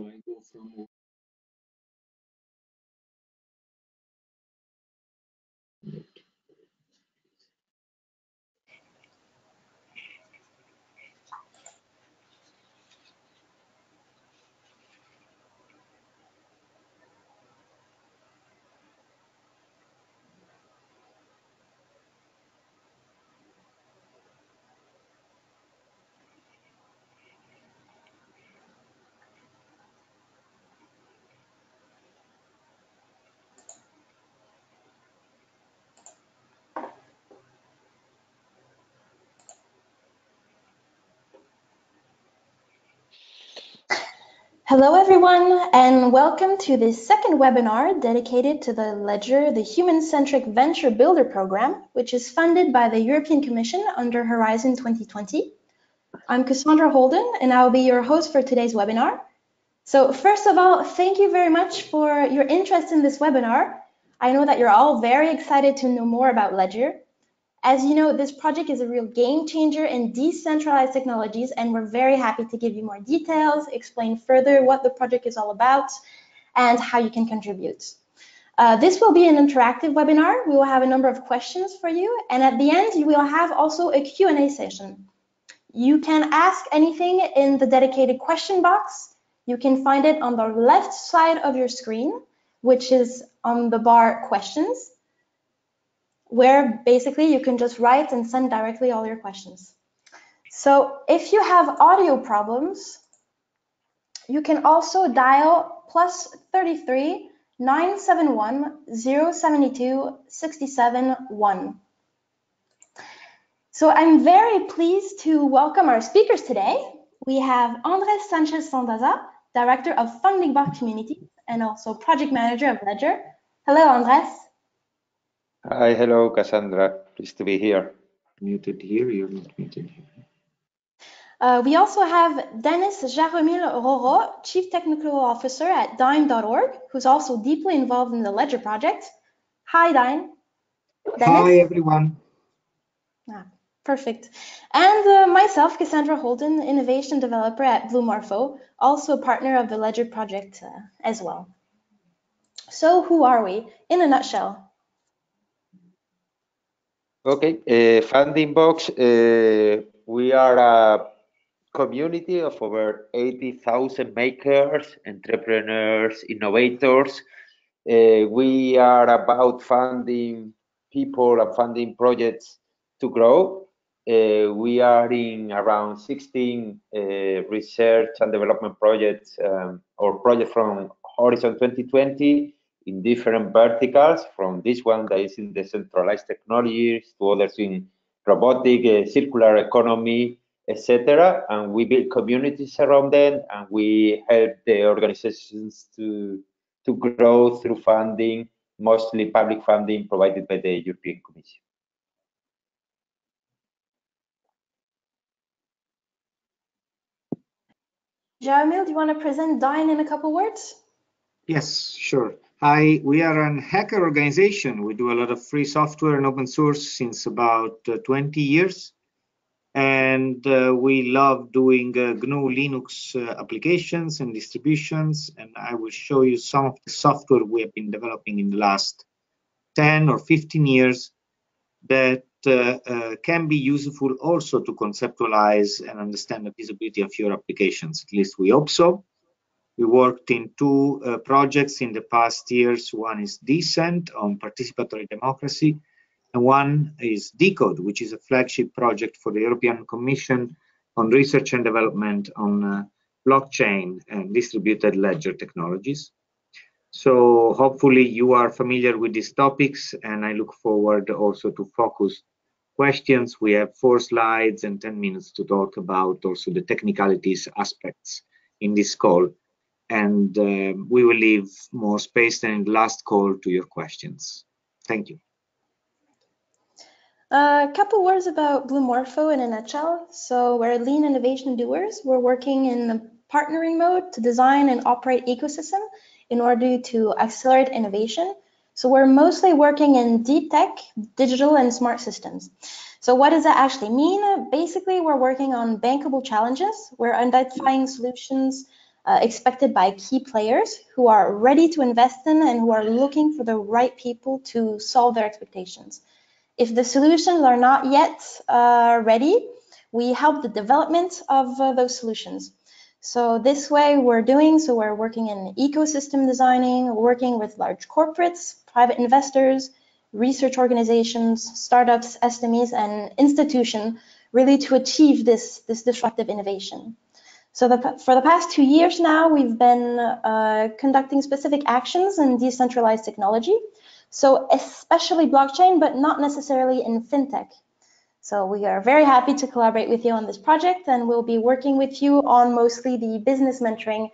So I go from Hello everyone, and welcome to this second webinar dedicated to the LEDGER, the Human Centric Venture Builder Program, which is funded by the European Commission under Horizon 2020. I'm Cassandra Holden, and I'll be your host for today's webinar. So first of all, thank you very much for your interest in this webinar. I know that you're all very excited to know more about LEDGER. As you know, this project is a real game changer in decentralized technologies, and we're very happy to give you more details, explain further what the project is all about, and how you can contribute. This will be an interactive webinar. We will have a number of questions for you, and at the end, you will have also a Q&A session. You can ask anything in the dedicated question box. You can find it on the left side of your screen, which is on the bar questions, where basically you can just write and send directly all your questions. So if you have audio problems, you can also dial +33 971 072 671. So I'm very pleased to welcome our speakers today. We have Andres Sanchez Sandaza, Director of Funding Box Community and also Project Manager of LEDGER. Hello, Andres. Hi, hello, Cassandra. Pleased to be here. Muted here, you're not muted here. We also have Dennis Jaromil Roro, Chief Technical Officer at Dyn.org, who's also deeply involved in the LEDGER project. Hi, Dyn. Hi, everyone. Perfect. And myself, Cassandra Holden, Innovation Developer at Blue Morpho, also a partner of the LEDGER project as well. So who are we, in a nutshell? Okay, Funding Box, we are a community of over 80,000 makers, entrepreneurs, innovators. We are about funding people and funding projects to grow. We are in around 16 research and development projects or projects from Horizon 2020 in different verticals, from this one that is in decentralized technologies to others in robotic, circular economy, etc. And we build communities around them, and we help the organizations to grow through funding, mostly public funding provided by the European Commission. Jaromil, do you want to present Dyn in a couple words? Yes, sure. Hi, we are an hacker organization. We do a lot of free software and open source since about 20 years. And we love doing GNU Linux applications and distributions. And I will show you some of the software we have been developing in the last 10 or 15 years that can be useful also to conceptualize and understand the feasibility of your applications. At least we hope so. We worked in two projects in the past years. One is Decent on participatory democracy, and one is Decode, which is a flagship project for the European Commission on research and development on blockchain and distributed ledger technologies. So hopefully you are familiar with these topics, and I look forward also to focus questions. We have 4 slides and 10 minutes to talk about also the technicalities aspects in this call. And we will leave more space than in the last call to your questions. Thank you. A couple words about Blue Morpho in a nutshell. So we're lean innovation doers. We're working in the partnering mode to design and operate ecosystem in order to accelerate innovation. So we're mostly working in deep tech, digital and smart systems. So what does that actually mean? Basically, we're working on bankable challenges. We're identifying solutions expected by key players who are ready to invest in and who are looking for the right people to solve their expectations. If the solutions are not yet ready, we help the development of those solutions. So this way we're working in ecosystem designing, working with large corporates, private investors, research organizations, startups, SMEs, and institutions, really to achieve this disruptive innovation. So for the past 2 years now, we've been conducting specific actions in decentralized technology, so especially blockchain, but not necessarily in fintech. So we are very happy to collaborate with you on this project, and we'll be working with you on mostly the business mentoring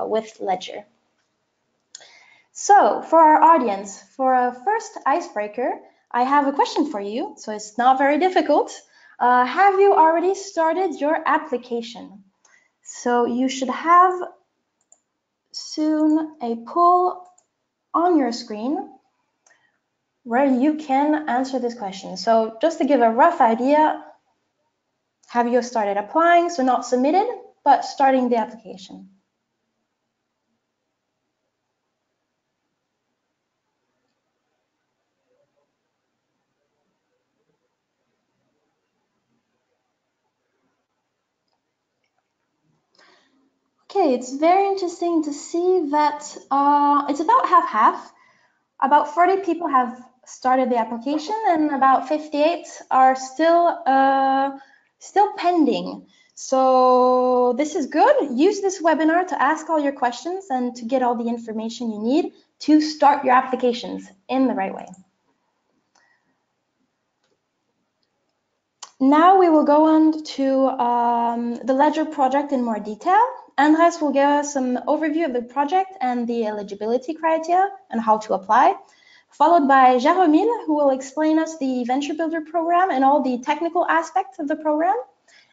with Ledger. So for our audience, for a first icebreaker, I have a question for you, so it's not very difficult. Have you already started your application? So you should have soon a poll on your screen where you can answer this question. So just to give a rough idea, have you started applying? So not submitted, but starting the application. Okay, it's very interesting to see that it's about half-half. About 40 people have started the application and about 58 are still pending. So this is good. Use this webinar to ask all your questions and to get all the information you need to start your applications in the right way. Now we will go on to the Ledger project in more detail. Andres will give us some overview of the project and the eligibility criteria and how to apply, followed by Jaromil, who will explain us the Venture Builder program and all the technical aspects of the program.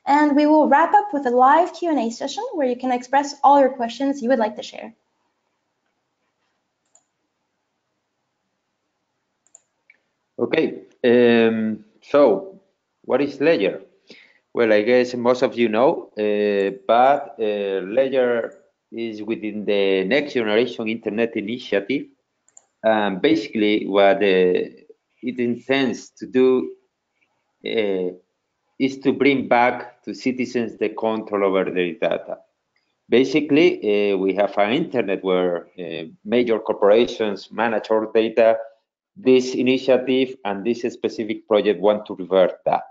And we will wrap up with a live Q&A session where you can express all your questions you would like to share. Okay, so what is Ledger? Well, I guess most of you know, but Ledger is within the Next Generation Internet Initiative. Basically, what it intends to do is to bring back to citizens the control over their data. Basically, we have an internet where major corporations manage our data. This initiative and this specific project want to revert that.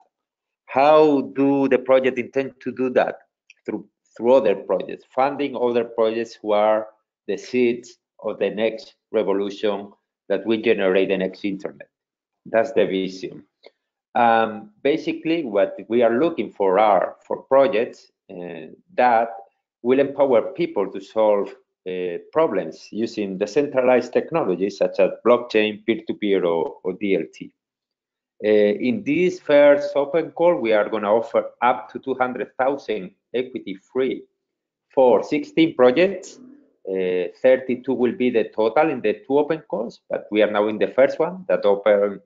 How do the project intend to do that? Through other projects, funding other projects who are the seeds of the next revolution that will generate the next internet. That's the vision. Basically, what we are looking for are projects that will empower people to solve problems using decentralized technologies such as blockchain, peer-to-peer, or DLT. In this first open call, we are going to offer up to 200,000 equity free for 16 projects. 32 will be the total in the 2 open calls, but we are now in the first one that opened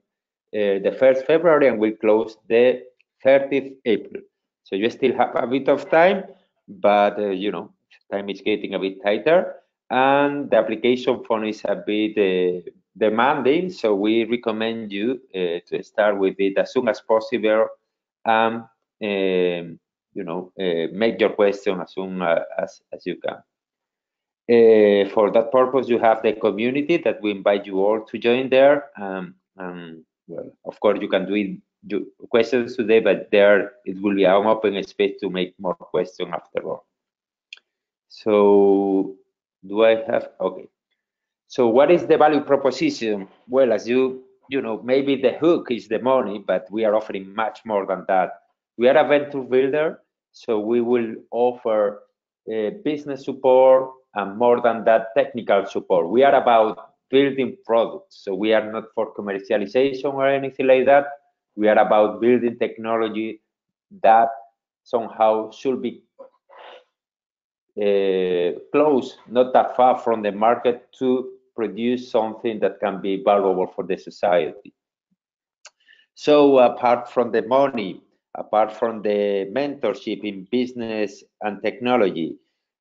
the 1st February and will close the 30th April. So you still have a bit of time, but you know, time is getting a bit tighter, and the application form is a bit demanding. So we recommend you to start with it as soon as possible, and you know, make your question as soon as you can. For that purpose, you have the community that we invite you all to join there. Well, of course, you can do questions today, but there it will be an open space to make more questions after all. So, do I have? Okay. So, what is the value proposition? Well, as you know, maybe the hook is the money, but we are offering much more than that. We are a venture builder, so we will offer business support and more than that, technical support. We are about building products, so we are not for commercialization or anything like that. We are about building technology that somehow should be close, not that far from the market, to produce something that can be valuable for the society. So apart from the money, apart from the mentorship in business and technology,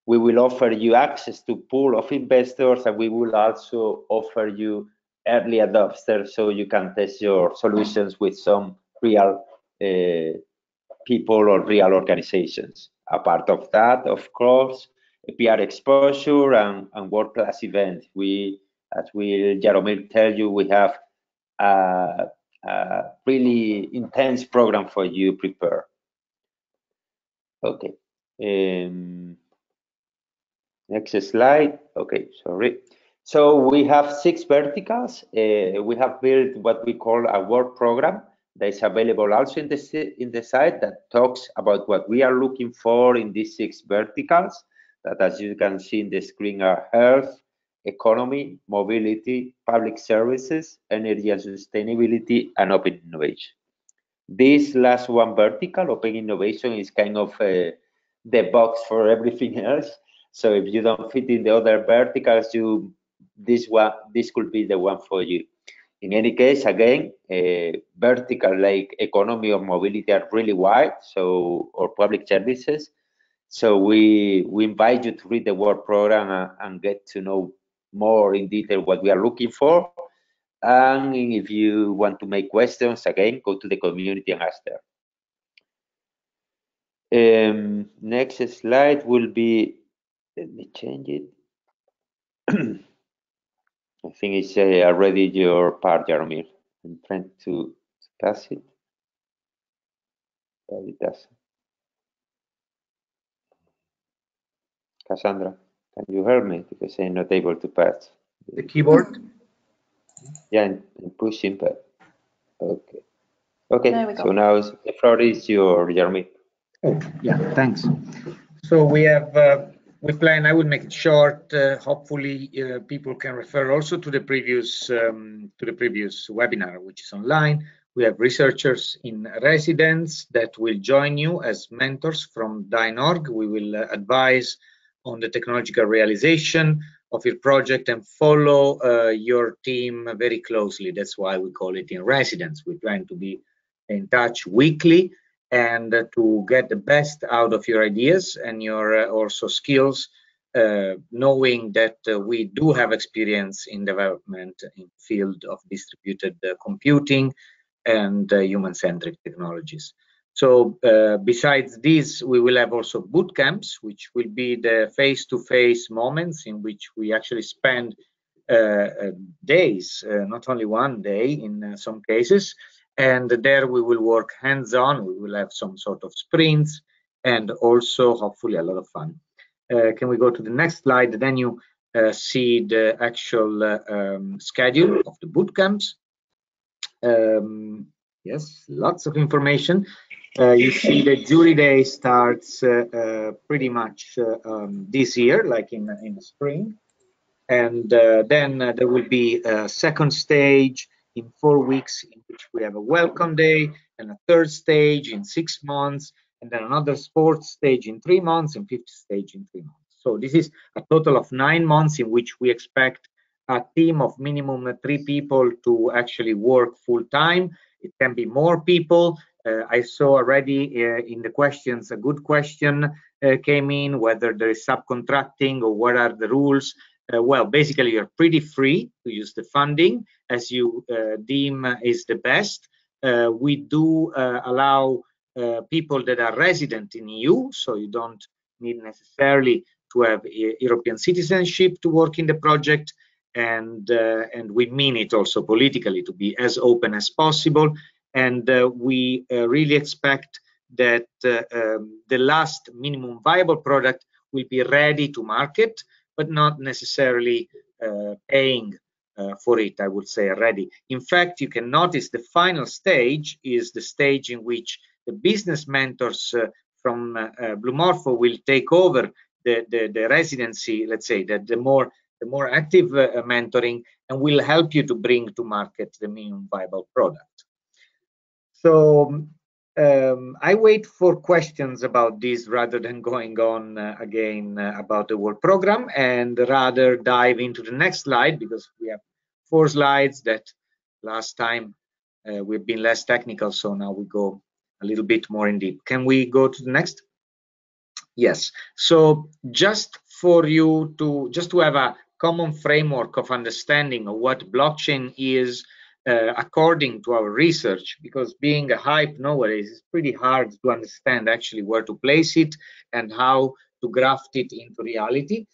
We will offer you access to pool of investors, and we will also offer you early adopters so you can test your solutions with some real people or real organizations. A part of that, of course, PR exposure and world-class event. We, as will Jaromir tell you, we have a really intense program for you prepared. Okay. Next slide. Okay, sorry. So we have 6 verticals. We have built what we call a work program that is available also in the site that talks about what we are looking for in these 6 verticals that, as you can see in the screen, are health, economy, mobility, public services, energy and sustainability, and open innovation. This last one vertical, open innovation, is kind of the box for everything else. So if you don't fit in the other verticals, this could be the one for you. In any case, again, vertical like economy or mobility are really wide, so, or public services. So we invite you to read the work program and get to know more in detail what we are looking for. And if you want to make questions, again, go to the community and ask there. Next slide will be, let me change it. I think it's already your part, Jaromir. I'm trying to pass it, but it doesn't. Cassandra, can you help me? Because I'm not able to pass. The keyboard? Yeah, and push input. Okay. Okay, There we go. so now the floor is your, Jaromir. Oh, yeah, thanks. So we have, we plan, I will make it short. Hopefully people can refer also to the previous webinar, which is online. We have researchers in residence that will join you as mentors from DynOrg. We will advise on the technological realization of your project and follow your team very closely. That's why we call it in residence. We plan to be in touch weekly and to get the best out of your ideas and your also skills, knowing that we do have experience in development in field of distributed computing and human-centric technologies. So besides this, we will have also boot camps, which will be the face-to-face moments in which we actually spend days, not only one day in some cases, and there we will work hands-on. We will have some sort of sprints and also hopefully a lot of fun. Can we go to the next slide? Then you see the actual schedule of the boot camps. Yes, lots of information. You see the jury day starts pretty much this year, like in the spring. And then there will be a second stage in 4 weeks in which we have a welcome day, and a third stage in 6 months, and then another fourth stage in 3 months, and fifth stage in 3 months. So this is a total of 9 months in which we expect a team of minimum 3 people to actually work full time. It can be more people. I saw already in the questions, a good question came in, whether there is subcontracting or what are the rules. Well, basically, you're pretty free to use the funding as you deem is the best. We do allow people that are resident in EU, so you don't need necessarily to have European citizenship to work in the project. And we mean it also politically to be as open as possible. And we really expect that the last minimum viable product will be ready to market, but not necessarily paying for it, I would say already. In fact, you can notice the final stage is the stage in which the business mentors from Blue Morpho will take over the residency, let's say, that the more active mentoring, and will help you to bring to market the minimum viable product. So I wait for questions about this rather than going on again about the work program, and rather dive into the next slide, because we have 4 slides that last time we've been less technical, so now we go a little bit more in deep. Can we go to the next? Yes. So just for you to have a common framework of understanding of what blockchain is, according to our research, because being a hype nowadays is pretty hard to understand actually where to place it and how to graft it into reality.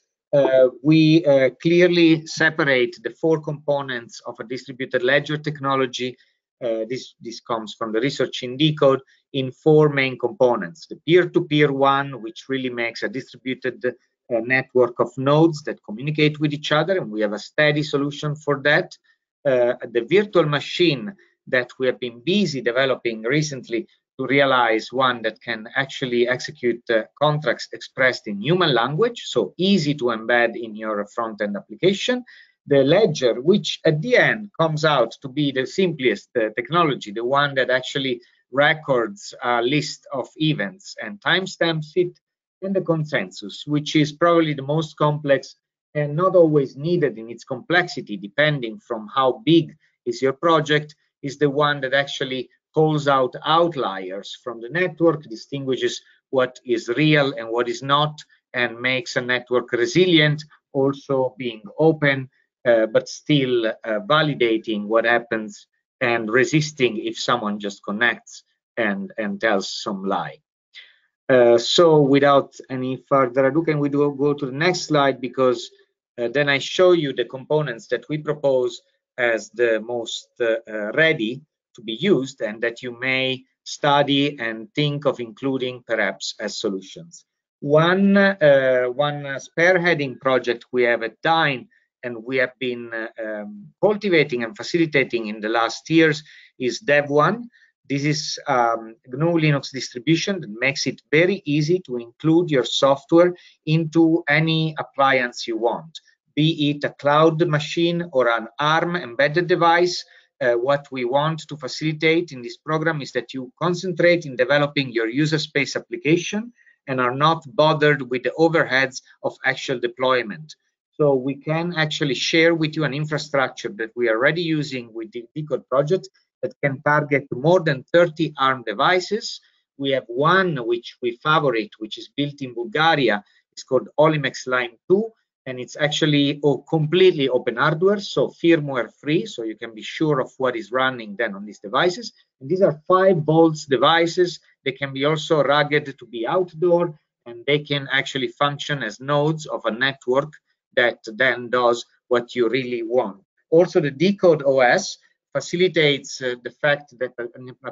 We clearly separate the four components of a distributed ledger technology. This comes from the research in Decode, in four main components. The peer-to-peer one, which really makes a distributed network of nodes that communicate with each other, and we have a steady solution for that. The virtual machine that we have been busy developing recently to realize one that can actually execute contracts expressed in human language, so easy to embed in your front-end application. The ledger, which at the end comes out to be the simplest technology, the one that actually records a list of events and timestamps it, and the consensus, which is probably the most complex and not always needed in its complexity, depending from how big is your project, is the one that actually calls out outliers from the network, distinguishes what is real and what is not, and makes a network resilient, also being open, but still validating what happens and resisting if someone just connects and tells some lie. So without any further ado, can we go to the next slide, because then I show you the components that we propose as the most ready to be used and that you may study and think of including perhaps as solutions. One spearheading project we have at Dyn and we have been cultivating and facilitating in the last years is Dev1. This is GNU Linux distribution that makes it very easy to include your software into any appliance you want, be it a cloud machine or an ARM embedded device. What we want to facilitate in this program is that you concentrate in developing your user space application and are not bothered with the overheads of actual deployment. So we can actually share with you an infrastructure that we are already using with the Decode project that can target more than 30 ARM devices. We have one which we favorite, which is built in Bulgaria. It's called Olimex Line 2, and it's actually completely open hardware, so firmware free, so you can be sure of what is running then on these devices. And these are 5 volts devices. They can be also rugged to be outdoor, and they can actually function as nodes of a network that then does what you really want. Also, the Decode OS facilitates the fact that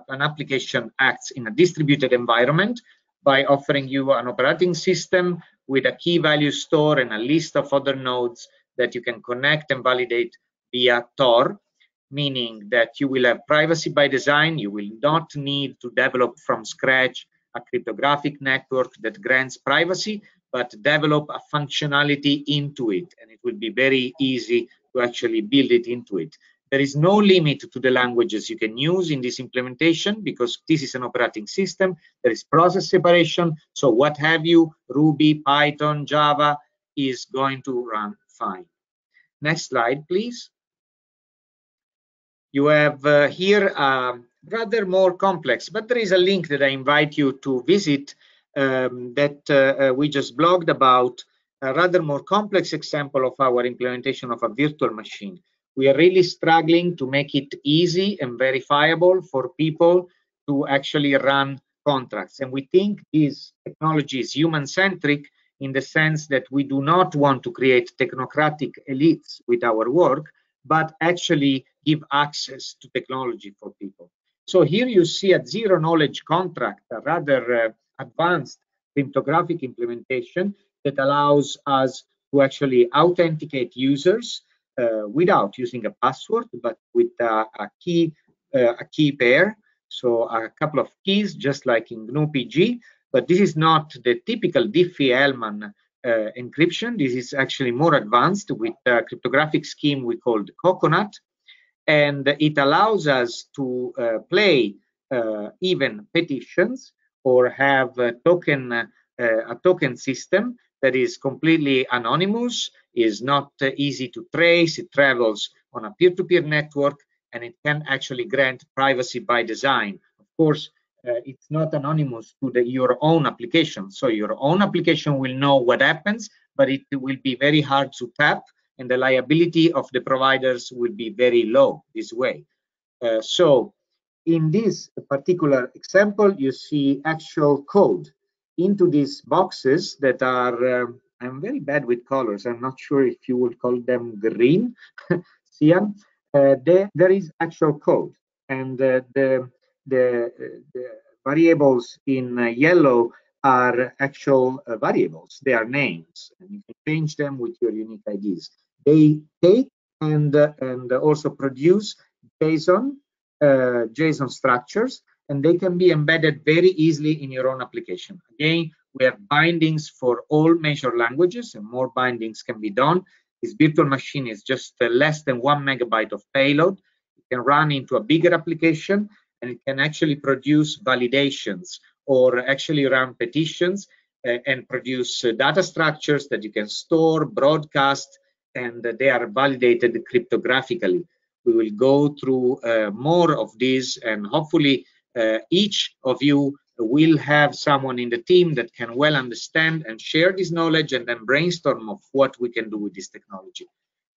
an application acts in a distributed environment by offering you an operating system with a key value store and a list of other nodes that you can connect and validate via Tor, meaning that you will have privacy by design. You will not need to develop from scratch a cryptographic network that grants privacy, but develop a functionality into it, and it will be very easy to actually build it into it. There is no limit to the languages you can use in this implementation because this is an operating system. There is process separation. So what have you, Ruby, Python, Java is going to run fine. Next slide, please. You have here rather more complex, but there is a link that I invite you to visit that we just blogged about, a rather more complex example of our implementation of a virtual machine. We are really struggling to make it easy and verifiable for people to actually run contracts. And we think this technology is human-centric in the sense that we do not want to create technocratic elites with our work, but actually give access to technology for people. So here you see a zero-knowledge contract, a rather advanced cryptographic implementation that allows us to actually authenticate users without using a password, but with a key pair, so a couple of keys, just like in GNU PG. But this is not the typical Diffie-Hellman encryption. This is actually more advanced with a cryptographic scheme we call the Coconut, and it allows us to play even petitions or have a token system that is completely anonymous, is not easy to trace, it travels on a peer-to-peer network, and it can actually grant privacy by design. Of course, it's not anonymous to your own application. So your own application will know what happens, but it will be very hard to tap, and the liability of the providers will be very low this way. So in this particular example, you see actual code into these boxes that are, I'm very bad with colors. I'm not sure if you would call them green, cyan. There is actual code, and the variables in yellow are actual variables. They are names, and you can change them with your unique IDs. They take and also produce JSON structures, and they can be embedded very easily in your own application. Again, we have bindings for all major languages, and more bindings can be done. This virtual machine is just less than 1 megabyte of payload. It can run into a bigger application, and it can actually produce validations or actually run petitions and produce data structures that you can store, broadcast, and they are validated cryptographically. We will go through more of these, and hopefully each of you will have someone in the team that can well understand and share this knowledge, and then brainstorm of what we can do with this technology.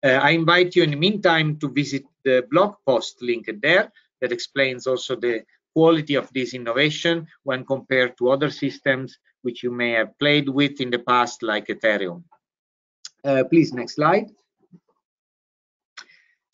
I invite you in the meantime to visit the blog post linked there that explains also the quality of this innovation when compared to other systems which you may have played with in the past, like Ethereum. Please, next slide.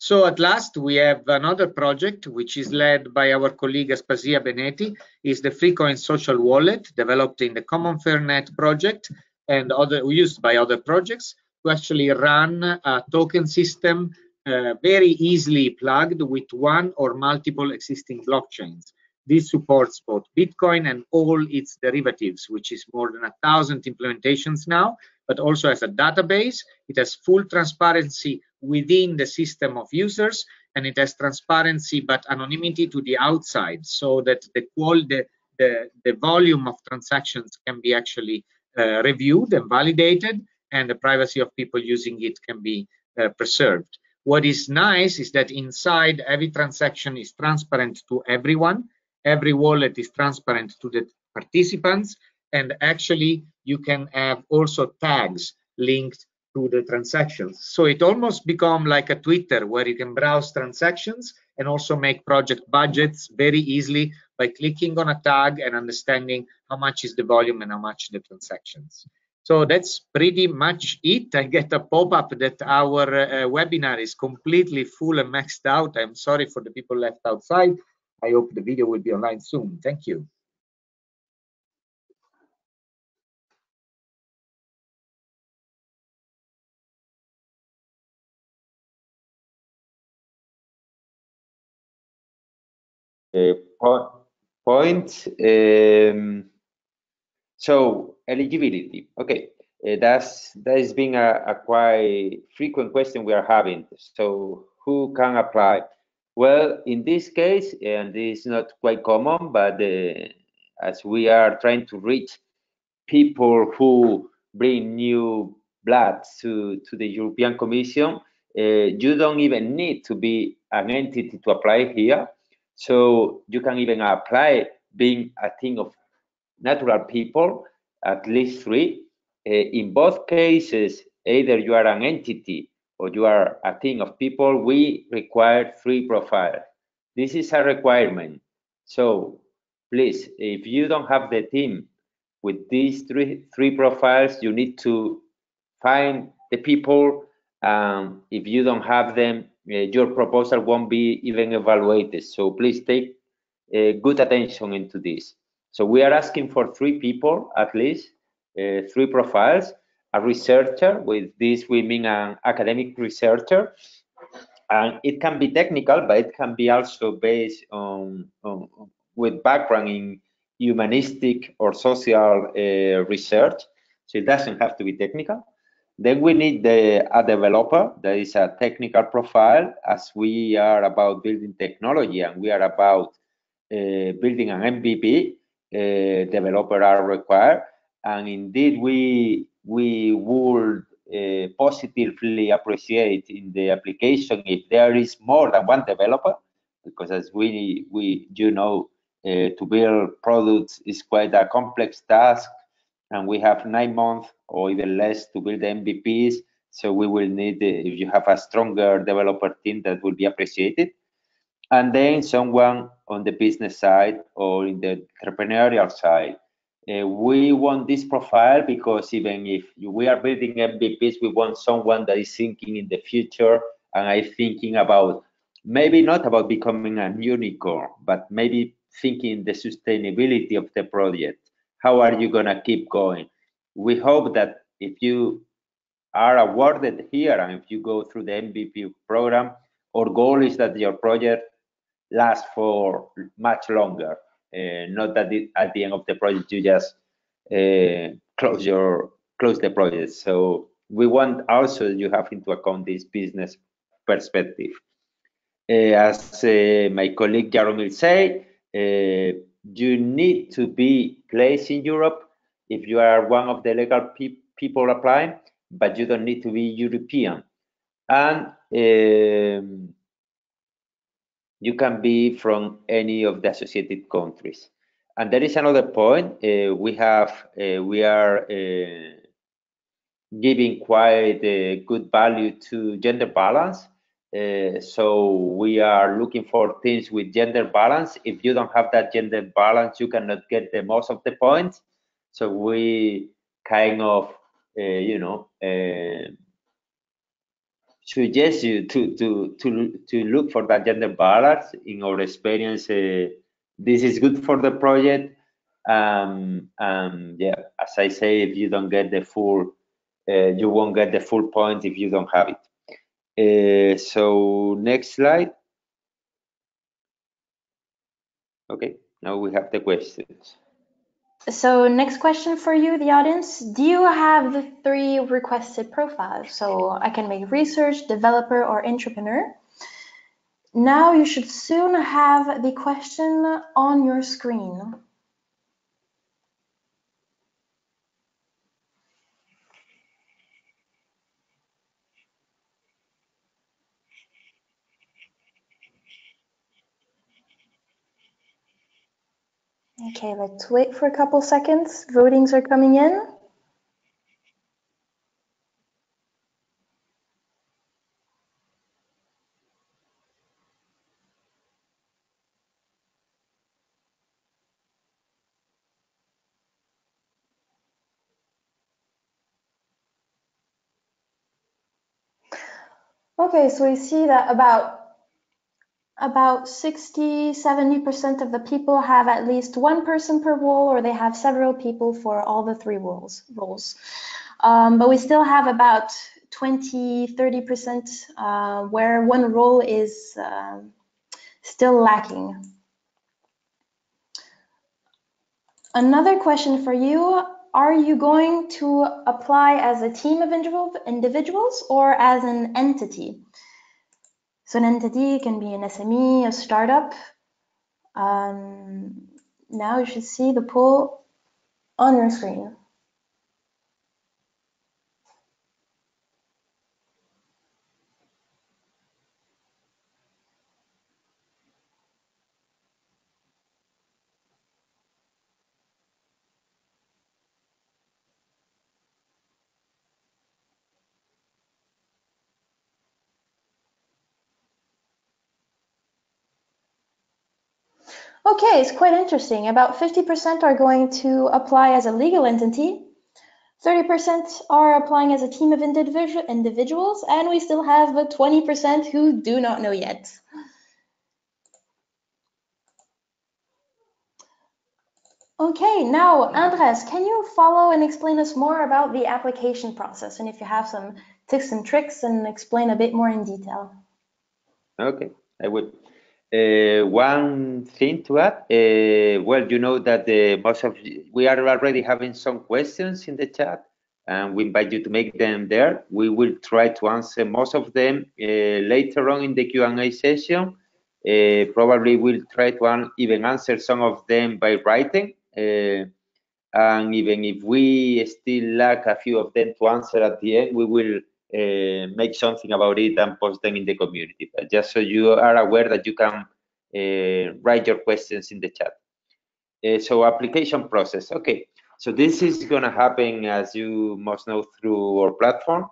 So at last, we have another project which is led by our colleague Aspasia Benetti, is the Freecoin social wallet developed in the Common Fairnet project and used by other projects to actually run a token system very easily plugged with one or multiple existing blockchains. This supports both Bitcoin and all its derivatives, which is more than 1,000 implementations now, but also as a database. It has full transparency within the system of users, and it has transparency but anonymity to the outside, so that the volume of transactions can be actually reviewed and validated, and the privacy of people using it can be preserved. What is nice is that inside every transaction is transparent to everyone. Every wallet is transparent to the participants, and actually you can have also tags linked to the transactions. So it almost becomes like a Twitter where you can browse transactions and also make project budgets very easily by clicking on a tag and understanding how much is the volume and how much the transactions. So that's pretty much it. I get a pop-up that our webinar is completely full and maxed out. I'm sorry for the people left outside. I hope the video will be online soon. Thank you. Points. So eligibility. Okay, that has been a quite frequent question we are having. So who can apply? Well, in this case, and this is not quite common, but as we are trying to reach people who bring new blood to the European Commission, you don't even need to be an entity to apply here. So you can even apply being a team of natural people, at least 3. In both cases, either you are an entity or you are a team of people, we require 3 profiles. This is a requirement. So please, if you don't have the team with these three profiles, you need to find the people. If you don't have them, your proposal won't be even evaluated. So please take good attention into this. So we are asking for 3 people, at least, 3 profiles, a researcher, with this we mean an academic researcher, and it can be technical, but it can be also based on with background in humanistic or social research, so it doesn't have to be technical. Then we need a developer that is a technical profile, as we are about building technology and we are about building an MVP. Developer are required, and indeed we would positively appreciate in the application if there is more than 1 developer, because as we you know, to build products is quite a complex task, and we have 9 months or even less to build the MVPs. So we will need, if you have a stronger developer team, that will be appreciated. And then someone on the business side or in the entrepreneurial side. We want this profile because even if we are building MVPs, we want someone that is thinking in the future and is thinking about, maybe not about becoming a unicorn, but maybe thinking the sustainability of the project. How are you gonna keep going? We hope that if you are awarded here and if you go through the MVP program, our goal is that your project last for much longer, not that at the end of the project you just close the project. So we want also you have into account this business perspective. As my colleague Jaromir said, you need to be placed in Europe if you are one of the legal people applying, but you don't need to be European. And you can be from any of the associated countries. And there is another point. We are giving quite good value to gender balance. So we are looking for things with gender balance. If you don't have that gender balance, you cannot get the most of the points. So we kind of, suggest you to look for that gender balance. In our experience, this is good for the project. Yeah, as I say, if you don't get the full, you won't get the full point if you don't have it. So next slide. Okay, now we have the questions. So next question for you, the audience. Do you have the 3 requested profiles? So I can make research, developer, or entrepreneur. Now you should soon have the question on your screen. Okay, let's wait for a couple seconds. Votings are coming in. Okay, so we see that about 60–70% of the people have at least 1 person per role, or they have several people for all the 3 roles. But we still have about 20–30% where 1 role is still lacking. Another question for you: are you going to apply as a team of individuals or as an entity? So an entity can be an SME, a startup. Now you should see the poll on your screen. Okay, it's quite interesting. About 50% are going to apply as a legal entity, 30% are applying as a team of individuals, and we still have 20% who do not know yet. Okay, now Andres, can you follow and explain us more about the application process, and if you have some tips and tricks, and explain a bit more in detail? Okay, I will. One thing to add, well, you know that we are already having some questions in the chat, and we invite you to make them there. We will try to answer most of them later on in the Q&A session. Probably we'll try to even answer some of them by writing. And even if we still lack a few of them to answer at the end, we will make something about it and post them in the community. But just so you are aware that you can write your questions in the chat. So application process. Okay, so this is going to happen, as you must know, through our platform,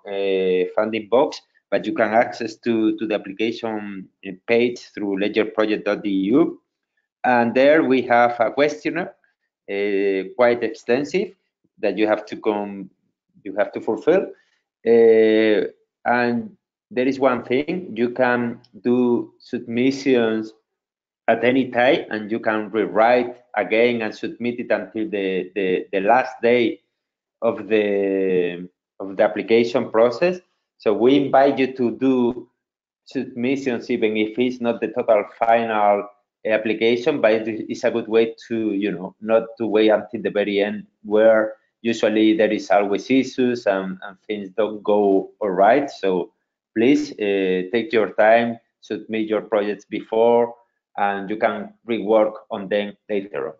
Funding Box, but you can access to the application page through ledgerproject.eu. And there we have a questionnaire, quite extensive, that you have to fulfill. And there is one thing: you can do submissions at any time, and you can rewrite again and submit it until the last day of the application process. So we invite you to do submissions, even if it's not the total final application, but it's a good way to, not to wait until the very end, where usually there is always issues and things don't go all right. So please take your time, submit your projects before, and you can rework on them later on.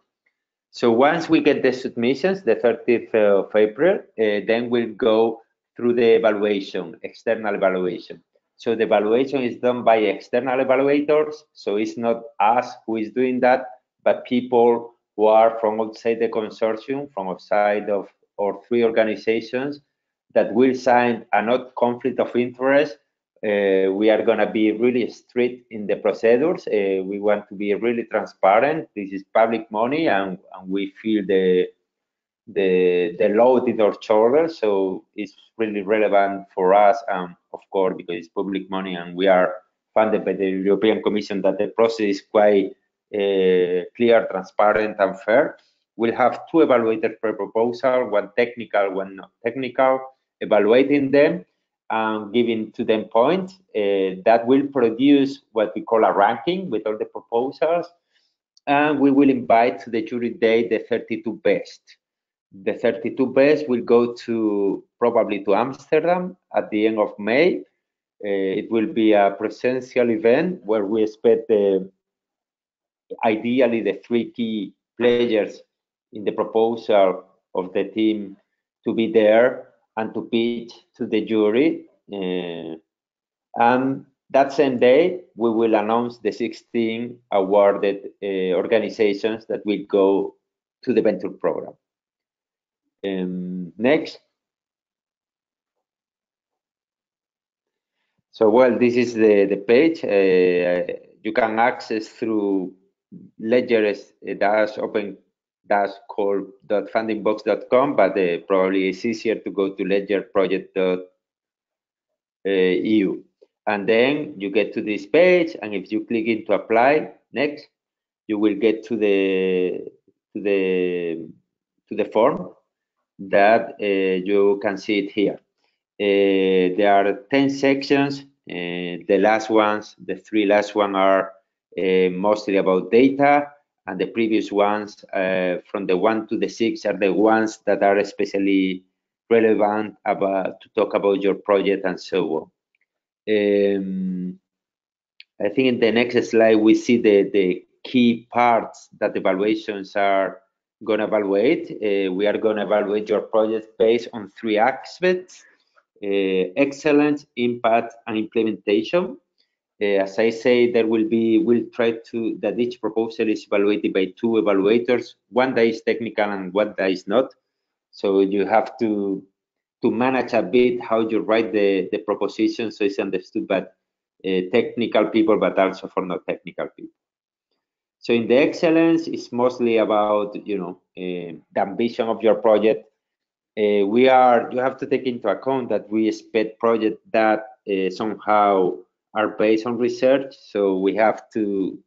So once we get the submissions, the 30th of April, then we'll go through the evaluation, external evaluation. So the evaluation is done by external evaluators. So it's not us who is doing that, but people who are from outside the consortium, from outside of our 3 organizations that will sign a not conflict of interest. We are going to be really strict in the procedures. We want to be really transparent. This is public money, and we feel the load in our shoulders. So it's really relevant for us, of course, because it's public money and we are funded by the European Commission, that the process is quite clear, transparent, and fair. We'll have 2 evaluators per proposal, one technical, one not technical, evaluating them and giving to them points. That will produce what we call a ranking with all the proposals, and we will invite to the jury day the 32 best. The 32 best will go probably to Amsterdam at the end of May. It will be a presential event where we expect ideally the 3 key players in the proposal of the team to be there and to pitch to the jury. And that same day, we will announce the 16 awarded organizations that will go to the venture program. Next. So, well, this is the page. You can access through ledger-open-call.fundingbox.com, but probably it's easier to go to ledgerproject.eu. And then you get to this page, and if you click into apply, next, you will get to the form that you can see it here. There are 10 sections. The last ones, the 3 last ones are mostly about data, and the previous ones from the 1 to the 6 are the ones that are especially relevant to talk about your project and so on. I think in the next slide we see the key parts that evaluations are going to evaluate. We are going to evaluate your project based on 3 aspects: excellence, impact, and implementation. As I say, we'll try that each proposal is evaluated by 2 evaluators, one that is technical and one that is not. So you have to manage a bit how you write the proposition so it's understood by technical people, but also for not technical people. So in the excellence, it's mostly about the ambition of your project. You have to take into account that we expect projects that somehow are based on research. So you have to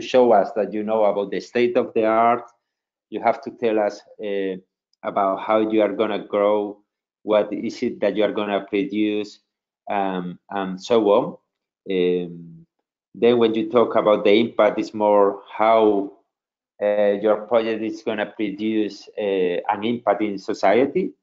show us that you know about the state of the art. You have to tell us about how you are going to grow, what is it that you are going to produce, and so on. Then when you talk about the impact, it's more how your project is going to produce an impact in society.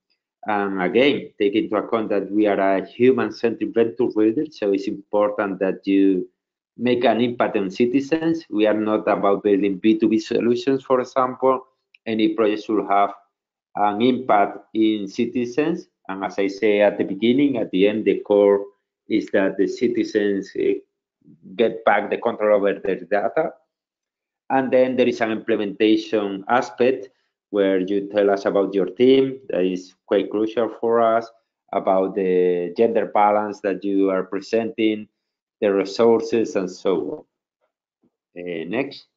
And again, take into account that we are a human-centric venture builder, so it's important that you make an impact on citizens. We are not about building B2B solutions, for example. Any project should have an impact in citizens. And as I say at the beginning, at the end, the core is that the citizens get back the control over their data. And then there is an implementation aspect where you tell us about your team. That is quite crucial for us, about the gender balance that you are presenting, the resources, and so on. Next.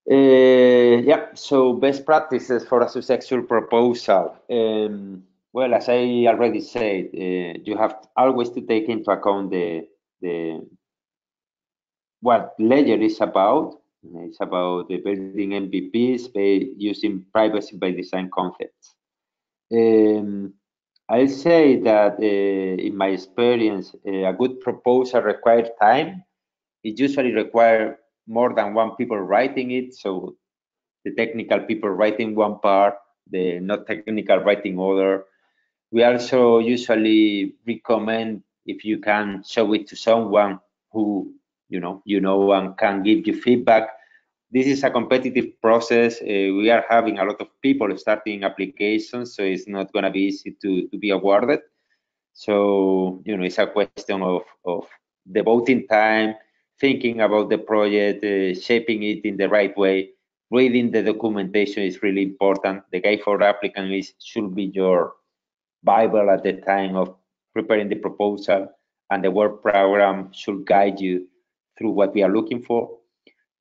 Yeah, so best practices for a successful proposal. Well, as I already said, you have always to take into account what LEDGER is about. It's about building MVPs by using privacy by design concepts. I'll say that in my experience, a good proposal requires time. It usually requires more than one people writing it. So the technical people writing one part, the not technical writing other. We also usually recommend if you can show it to someone who you know and can give you feedback. This is a competitive process. We are having a lot of people starting applications, so it's not going to be easy to be awarded. So it's a question of devoting time, thinking about the project, shaping it in the right way. Reading the documentation is really important. The guide for applicant should be your Bible at the time of preparing the proposal, and the work program should guide you through what we are looking for.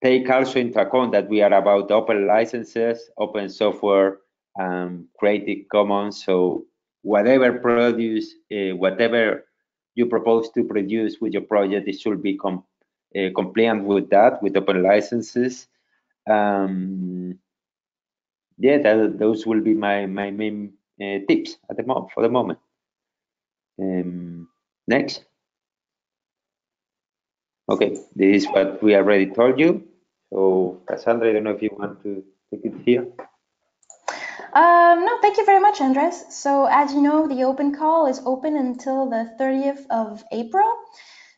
Take also into account that we are about open licenses, open software, Creative Commons. So whatever whatever you propose to produce with your project, it should be compliant with that, with open licenses. Yeah, those will be my main tips for the moment. Next. Okay, this is what we already told you. So Cassandra, I don't know if you want to take it here. No, thank you very much, Andres. So as you know, the open call is open until the 30th of April.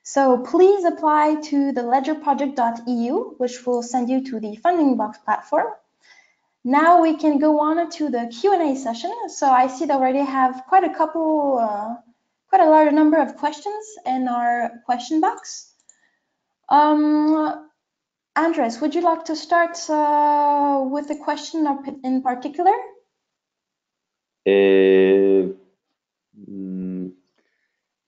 So please apply to the ledgerproject.eu, which will send you to the funding box platform. Now we can go on to the Q&A session. So I see that we already have quite a large number of questions in our question box. Andres, would you like to start with a question in particular?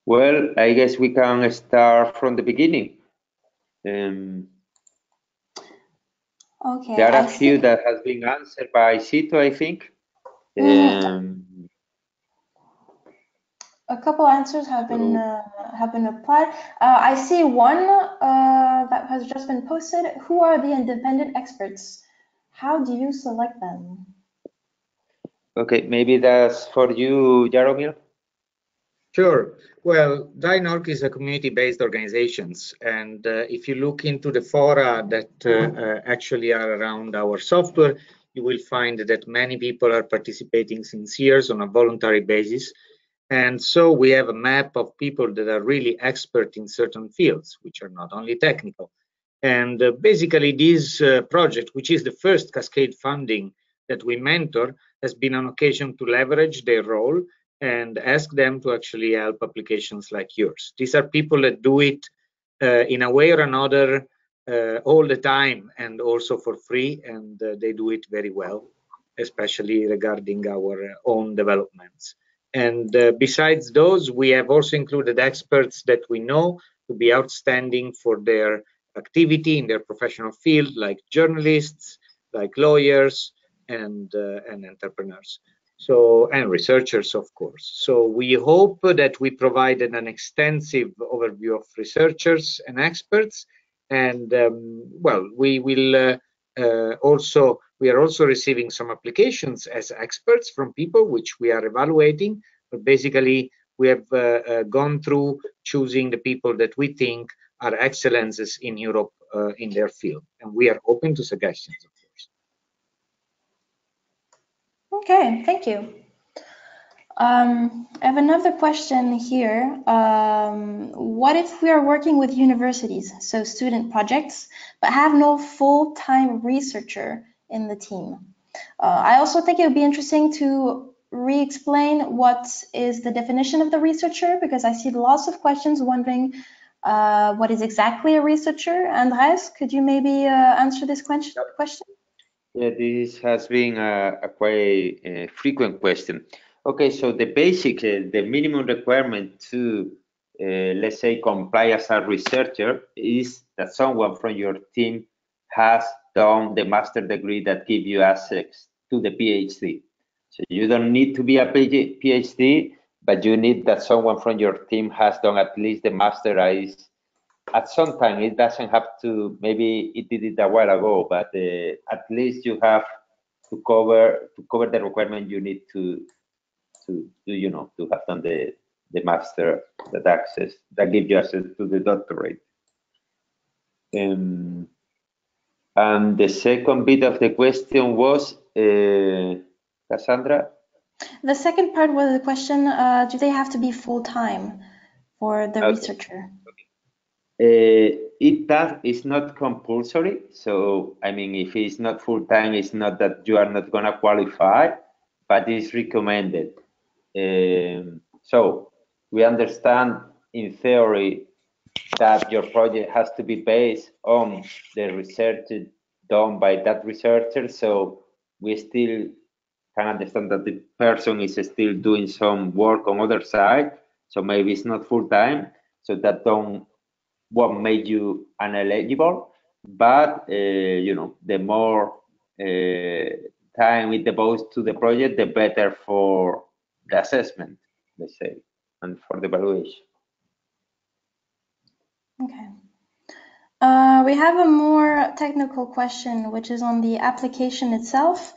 Well, I guess we can start from the beginning. Okay. There are a few that has been answered by Cito, I think. A couple answers have been applied. I see one that has just been posted. Who are the independent experts? How do you select them? Okay, maybe that's for you, Jaromir. Sure. Well, DINORC is a community-based organization, and if you look into the fora that actually are around our software, you will find that many people are participating since years on a voluntary basis. And so we have a map of people that are really expert in certain fields, which are not only technical. And basically this project, which is the first Cascade funding that we mentor, has been an occasion to leverage their role and ask them to actually help applications like yours. These are people that do it in a way or another all the time and also for free, and they do it very well, especially regarding our own developments. And besides those, we have also included experts that we know to be outstanding for their activity in their professional field, like journalists, like lawyers, and entrepreneurs. So, and researchers, of course. So we hope that we provided an extensive overview of researchers and experts. And well, we will we are also receiving some applications as experts from people which we are evaluating. But basically, we have gone through choosing the people that we think are excellences in Europe in their field. And we are open to suggestions, of course. Okay, thank you. I have another question here. What if we are working with universities, so student projects, but have no full-time researcher in the team? I also think it would be interesting to re-explain what is the definition of the researcher, because I see lots of questions wondering what is exactly a researcher? Andres, could you maybe answer this question? Yeah, this has been a quite frequent question. Okay, so the basic, the minimum requirement to, let's say, comply as a researcher is that someone from your team has done the master degree that give you access to the PhD. So you don't need to be a PhD, but you need that someone from your team has done at least the master at some time. It doesn't have to, maybe it did it a while ago, but at least you have to cover the requirement you need to to have done the master that gives you access to the doctorate. And the second bit of the question was, Cassandra? The second part was the question, do they have to be full-time for the researcher? It's not compulsory. So, I mean, if it's not full-time, it's not that you are not going to qualify, but it's recommended. So we understand in theory that your project has to be based on the research done by that researcher. So we still can understand that the person is still doing some work on other side. So maybe it's not full-time. So that won't make you ineligible, but the more time it devotes to the project, the better for the assessment, let's say, and for the evaluation. Okay. We have a more technical question, which is on the application itself.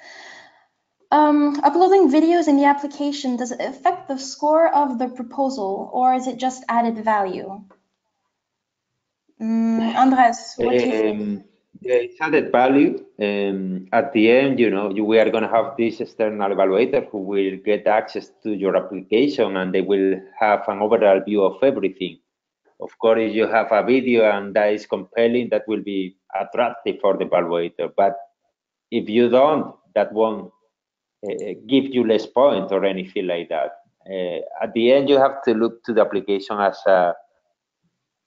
Uploading videos in the application, does it affect the score of the proposal, or is it just added value? Andres, what do you think? Yeah, it's added value. At the end, we are going to have this external evaluator who will get access to your application, and they will have an overall view of everything. Of course, if you have a video and that is compelling, that will be attractive for the evaluator. But if you don't, that won't give you less point or anything like that. At the end, you have to look to the application as a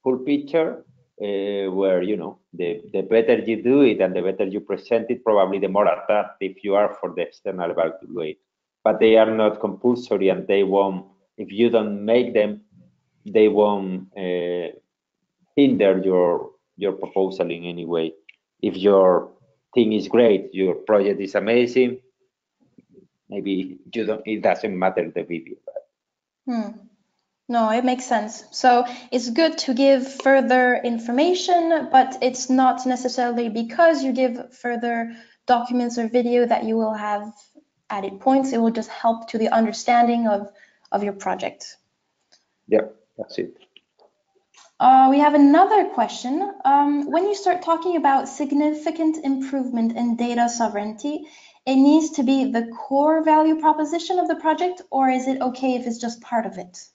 full picture, where the better you do it and the better you present it, probably the more attractive you are for the external evaluator. But they are not compulsory, and they won't, if you don't make them, they won't hinder your proposal in any way. If your thing is great, your project is amazing, maybe it doesn't matter the video. No, it makes sense. So it's good to give further information, but it's not necessarily because you give further documents or video that you will have added points. It will just help to the understanding of your project. Yeah, that's it. We have another question. When you start talking about significant improvement in data sovereignty, it needs to be the core value proposition of the project, or is it okay if it's just part of it?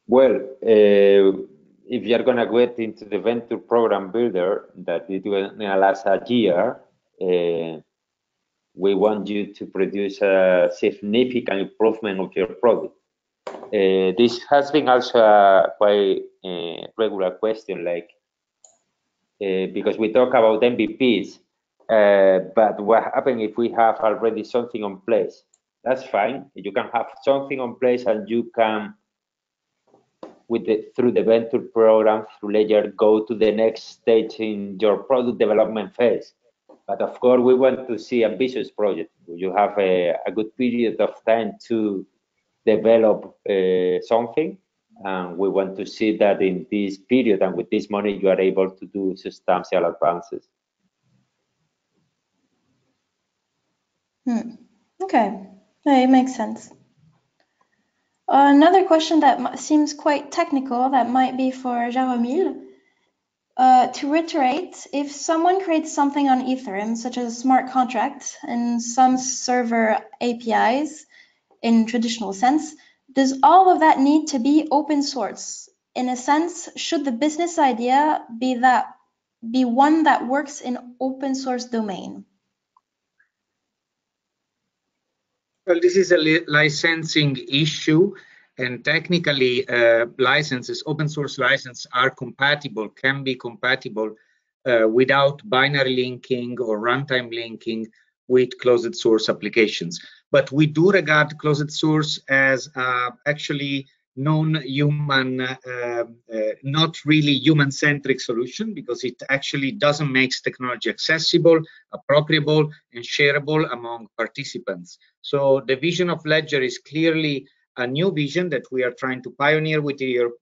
Well, if you're going to get into the venture program builder that it will last a year, we want you to produce a significant improvement of your product. This has been also a quite regular question, like, because we talk about MVPs, but what happens if we have already something on place? That's fine. You can have something on place, and you can, through the venture program, through LEDGER, go to the next stage in your product development phase. But of course, we want to see ambitious projects. You have a good period of time to develop something, and we want to see that in this period and with this money, you are able to do substantial advances. Okay, it makes sense. Another question that seems quite technical, that might be for Jaromil. To reiterate, if someone creates something on Ethereum, such as a smart contract and some server APIs in traditional sense, does all of that need to be open source? In a sense, should the business idea be one that works in open source domain? Well, this is a licensing issue, and technically licenses, open source license are compatible, can be compatible without binary linking or runtime linking with closed source applications. But we do regard closed source as actually non-human, not really human-centric solution, because it actually doesn't make technology accessible, appropriable, and shareable among participants. So the vision of Ledger is clearly a new vision that we are trying to pioneer within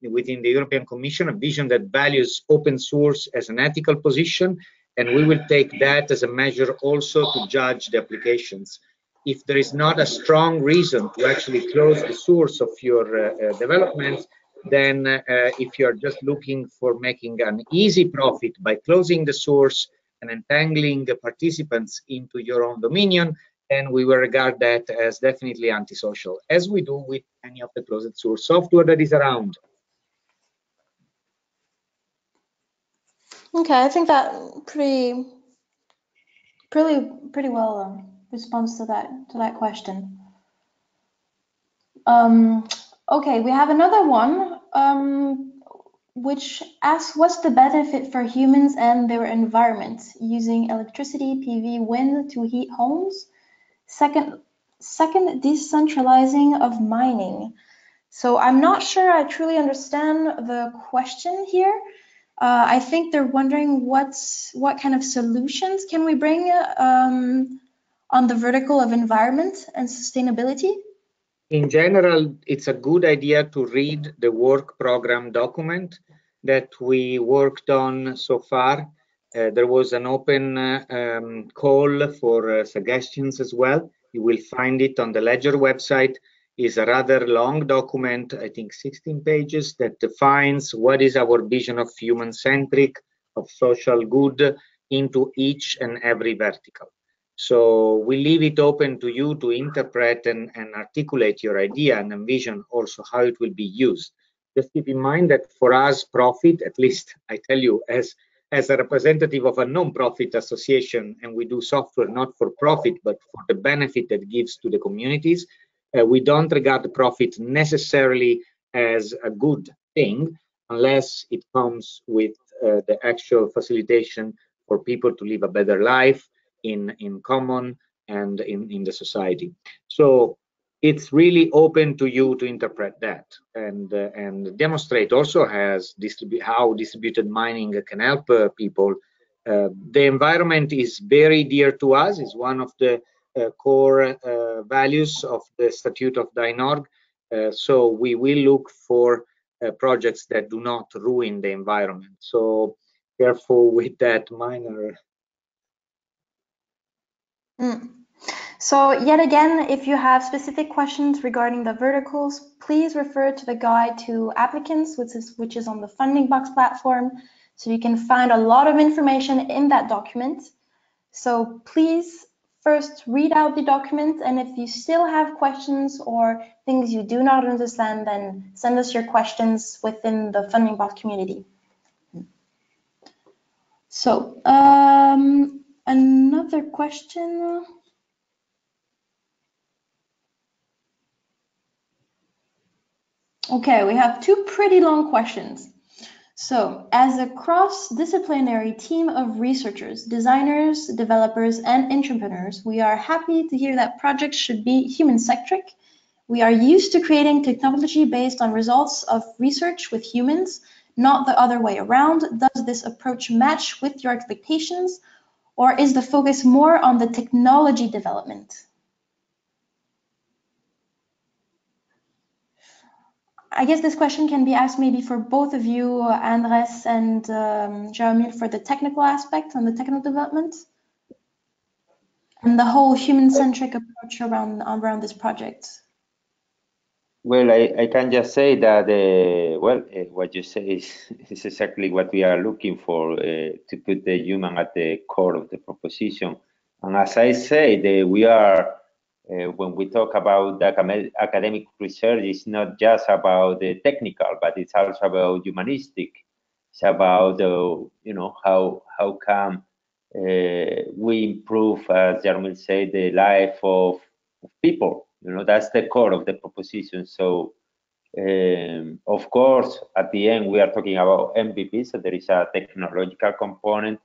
the European Commission, a vision that values open source as an ethical position, and we will take that as a measure also to judge the applications. If there is not a strong reason to actually close the source of your developments, then if you're just looking for making an easy profit by closing the source and entangling the participants into your own dominion, then we will regard that as definitely antisocial, as we do with any of the closed source software that is around. Okay, I think that pretty well responds to that question. Okay, we have another one which asks, what's the benefit for humans and their environment using electricity, PV, wind to heat homes? Second, decentralizing of mining. So I'm not sure I truly understand the question here. I think they're wondering what kind of solutions can we bring on the vertical of environment and sustainability? In general, it's a good idea to read the work program document that we worked on so far. There was an open call for suggestions as well. You will find it on the Ledger website. It's a rather long document, I think 16 pages, that defines what is our vision of human-centric, of social good into each and every vertical. So we leave it open to you to interpret and articulate your idea and envision also how it will be used. Just keep in mind that for us, profit, at least I tell you, as a representative of a non-profit association, and we do software not for profit, but for the benefit that it gives to the communities, we don't regard the profit necessarily as a good thing unless it comes with the actual facilitation for people to live a better life in common and in the society. So it's really open to you to interpret that and demonstrate also how distributed mining can help people. The environment is very dear to us. It's one of the core values of the Statute of DynOrg. So we will look for projects that do not ruin the environment. So therefore, with that minor. So yet again, if you have specific questions regarding the verticals, please refer to the guide to applicants, which is on the Funding Box platform. So you can find a lot of information in that document. So please first read out the document, and if you still have questions or things you do not understand, then send us your questions within the Funding Box community. So another question. Okay, we have two pretty long questions. So, as a cross-disciplinary team of researchers, designers, developers, and entrepreneurs, we are happy to hear that projects should be human-centric. We are used to creating technology based on results of research with humans, not the other way around. Does this approach match with your expectations, or is the focus more on the technology development? I guess this question can be asked maybe for both of you, Andres and Jaromil, for the technical aspect and the technical development and the whole human-centric approach around this project. Well, I can just say that, what you say is exactly what we are looking for, to put the human at the core of the proposition. And as I say, we are, when we talk about academic research, it's not just about the technical, but it's also about humanistic. It's about, how can we improve, as Jaromil said, the life of people, That's the core of the proposition. So of course, at the end, we are talking about MVP, so there is a technological component,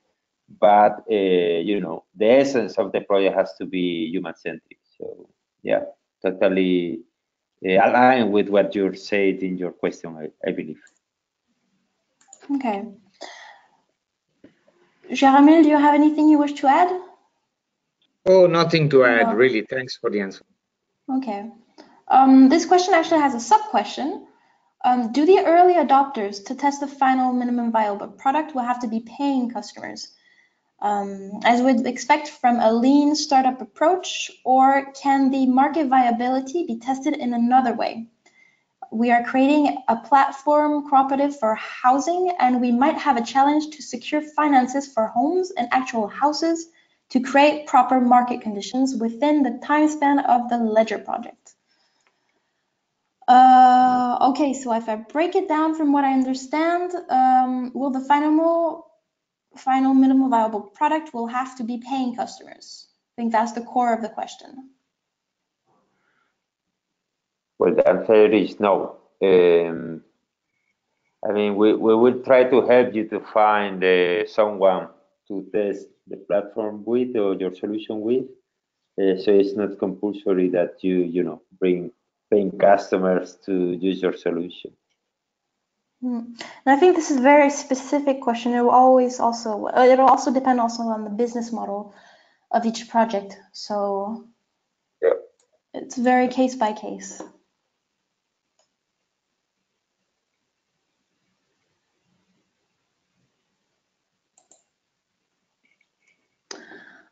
but the essence of the project has to be human-centric. So yeah, totally aligned with what you said in your question, I believe. Okay. Jaramil, do you have anything you wish to add? Oh, nothing to add, really. Thanks for the answer. Okay. This question actually has a sub-question. Do the early adopters to test the final minimum viable product will have to be paying customers, as we'd expect from a lean startup approach, or can the market viability be tested in another way? We are creating a platform cooperative for housing, and we might have a challenge to secure finances for homes and actual houses to create proper market conditions within the time span of the LEDGER project. Okay, so if I break it down from what I understand, will the final minimum viable product will have to be paying customers? I think that's the core of the question. Well, the answer is no. I mean, we will try to help you to find someone to test the platform with or your solution with. So it's not compulsory that you bring paying customers to use your solution. And I think this is a very specific question. It'll also depend also on the business model of each project. So yeah, it's very case by case.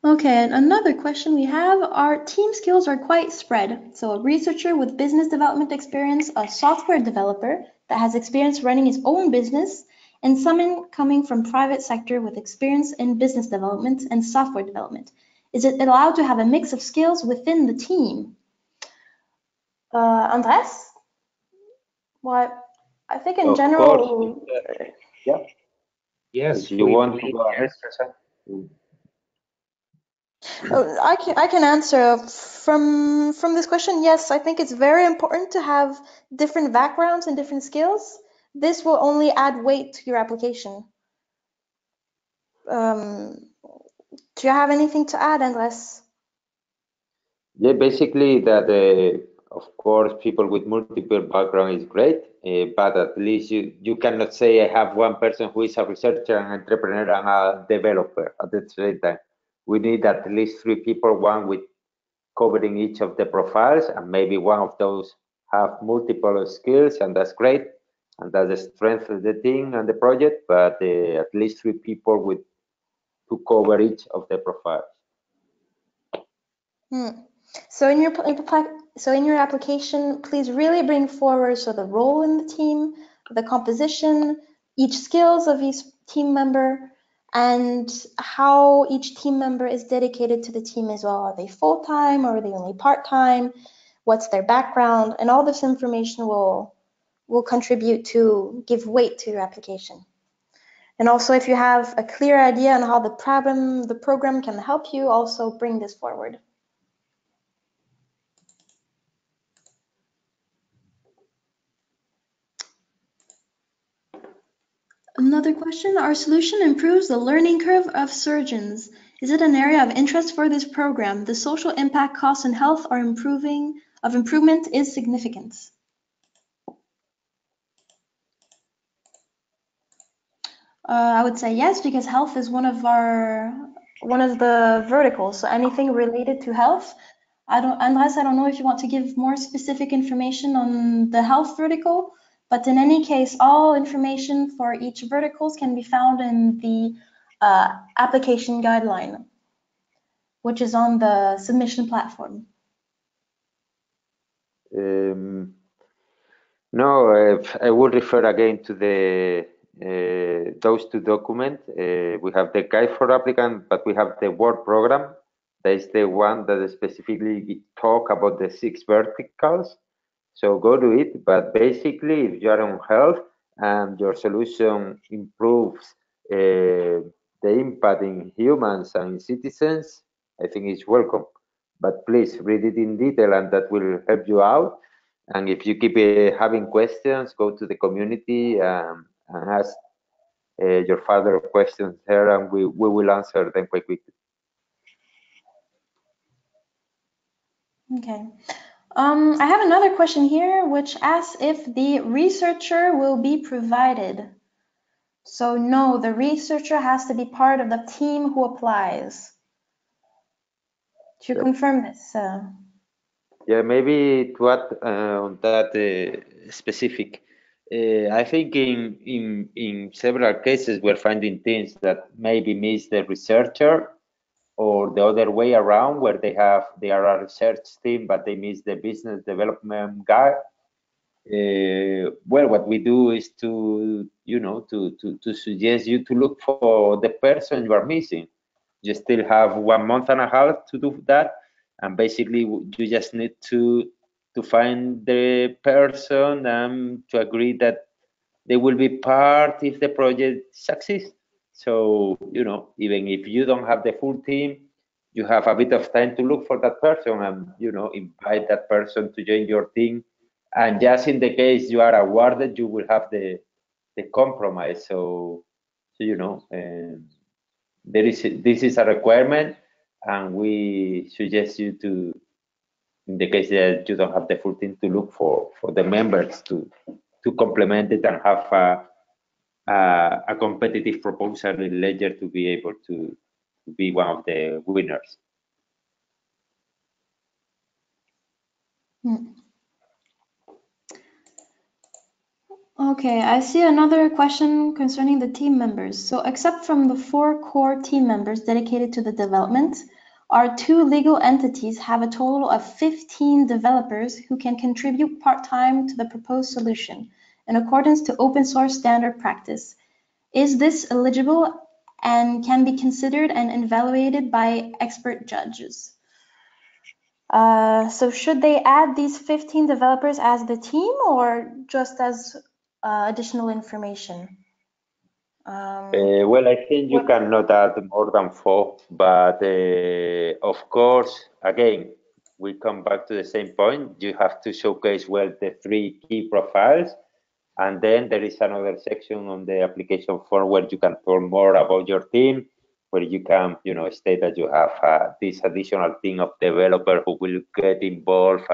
Okay, and another question we have, our team skills are quite spread. So a researcher with business development experience, a software developer that has experience running his own business, and someone coming from private sector with experience in business development and software development. Is it allowed to have a mix of skills within the team? Andres? Well, I think in general... Yeah. Yes. If you want to go ahead, I can answer from this question. Yes, I think it's very important to have different backgrounds and different skills. This will only add weight to your application. Do you have anything to add, Andres? Yeah, basically that, of course, people with multiple background is great, but at least you cannot say I have one person who is a researcher, an entrepreneur, and a developer at the same time. We need at least 3 people, one with covering each of the profiles, and maybe one of those have multiple skills, and that's great, and that's the strength of the team and the project, but at least 3 people to cover each of the profiles. So in your application, please really bring forward the role in the team, the composition, each skills of each team member, and how each team member is dedicated to the team as well. Are they full-time or are they only part-time? What's their background? And all this information will contribute to give weight to your application. And also, if you have a clear idea on how the program can help you, also bring this forward. Another question, our solution improves the learning curve of surgeons. Is it an area of interest for this program? The social impact, costs, and health improvement is significant. I would say yes, because health is one of the verticals. So anything related to health. Andres, I don't know if you want to give more specific information on the health vertical. But in any case, all information for each verticals can be found in the application guideline, which is on the submission platform. No, I would refer again to those 2 documents. We have the guide for applicant, but we have the work program. That is the one that specifically talk about the 6 verticals. So go to it, but basically if you are on health and your solution improves the impact in humans and citizens, I think it's welcome. but please read it in detail, and that will help you out. And if you keep having questions, go to the community and ask your further questions there, and we will answer them quite quickly. Okay. I have another question here which asks if the researcher will be provided. So no, the researcher has to be part of the team who applies. To confirm this. Yeah, maybe to add on that specific, I think in several cases we're finding things that maybe miss the researcher, or the other way around, where they are a research team but they miss the business development guy. Well, what we do is to suggest you to look for the person you are missing. You still have 1 month and a half to do that, and basically you just need to find the person and to agree that they will be part if the project succeeds. So, even if you don't have the full team, you have a bit of time to look for that person and, invite that person to join your team. And just in the case you are awarded, you will have the compromise. So this is a requirement, and we suggest you to, in the case that you don't have the full team, to look for the members to complement it and have a competitive proposal in LEDGER to be able to be one of the winners. Okay, I see another question concerning the team members. So except from the 4 core team members dedicated to the development, our 2 legal entities have a total of 15 developers who can contribute part-time to the proposed solution in accordance to open source standard practice. Is this eligible and can be considered and evaluated by expert judges? So should they add these 15 developers as the team or just as additional information? Well, I think you cannot add more than 4, but of course, again, we come back to the same point. You have to showcase well the 3 key profiles, and then there is another section on the application form where you can talk more about your team, where you can, state that you have this additional team of developers who will get involved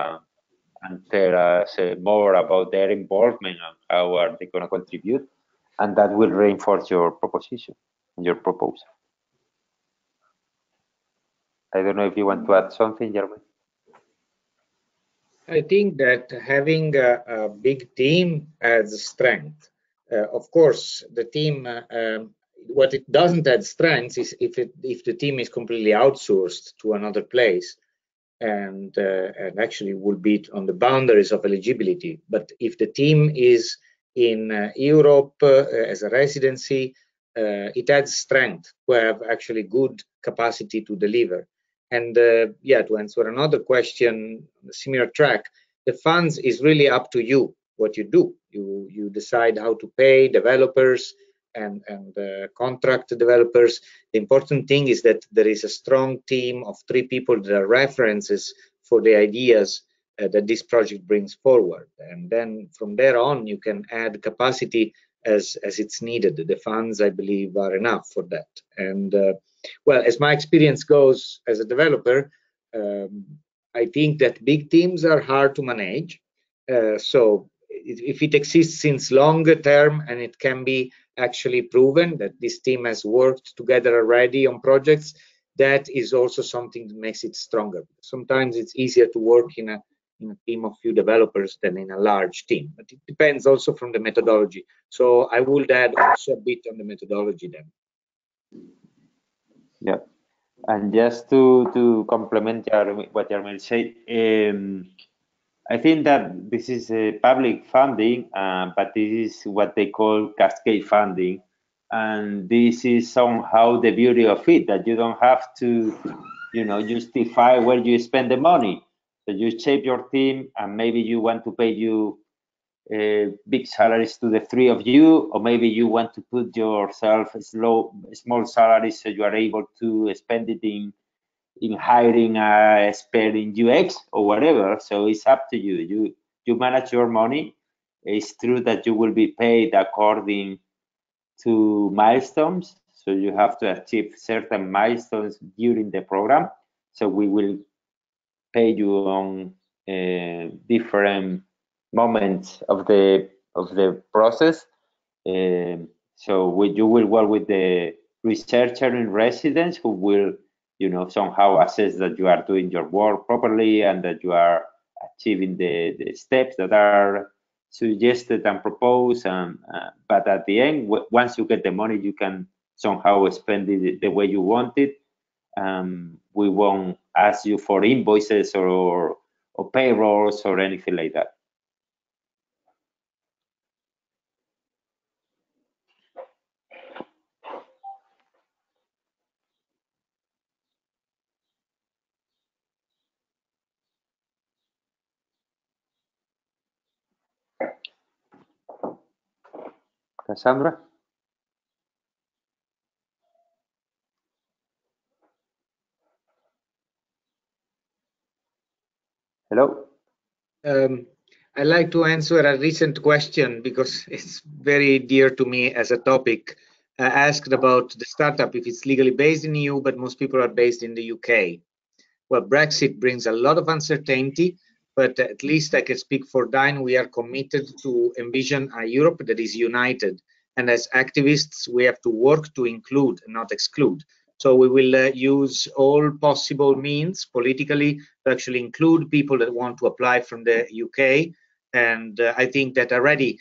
and tell us more about their involvement and how are they going to contribute, and that will reinforce your proposition and your proposal. I don't know if you want to add something, Jeremy. I think that having a big team adds strength. Of course, the team, what it doesn't add strength is if the team is completely outsourced to another place and actually will be on the boundaries of eligibility. But if the team is in Europe as a residency, it adds strength to have actually good capacity to deliver. And yeah, to answer another question, similar track, the funds is really up to you what you do. You decide how to pay developers and contract developers. The important thing is that there is a strong team of 3 people that are references for the ideas that this project brings forward. And then from there on, you can add capacity as it's needed. The funds, I believe, are enough for that. And well, as my experience goes as a developer, I think that big teams are hard to manage. So if it exists since longer term and it can be actually proven that this team has worked together already on projects, that is also something that makes it stronger. Sometimes it's easier to work in a team of few developers than in a large team, but it depends also from the methodology. So I would add also a bit on the methodology then. Yeah, and just to complement what Jarmel said, I think that this is public funding, but this is what they call cascade funding. And this is somehow the beauty of it, that you don't have to, justify where you spend the money. So you shape your team, and maybe you want to pay you big salaries to the 3 of you, or maybe you want to put yourself small salaries so you are able to spend it in in hiring a expert in UX or whatever. So it's up to you. You manage your money. It's true that you will be paid according to milestones. So you have to achieve certain milestones during the program. So we will pay you on different moments of the process. So you will work with the researcher in residence who will, somehow assess that you are doing your work properly and that you are achieving the steps that are suggested and proposed. But at the end, once you get the money, you can somehow spend it the way you want it. We won't ask you for invoices or payrolls or anything like that. Cassandra? Hello? I'd like to answer a recent question because it's very dear to me as a topic. Asked about the startup, if it's legally based in the EU, but most people are based in the UK. Well, Brexit brings a lot of uncertainty, but at least I can speak for Dine. We are committed to envision a Europe that is united. And as activists, we have to work to include, not exclude. So we will use all possible means politically to actually include people that want to apply from the UK. And I think that already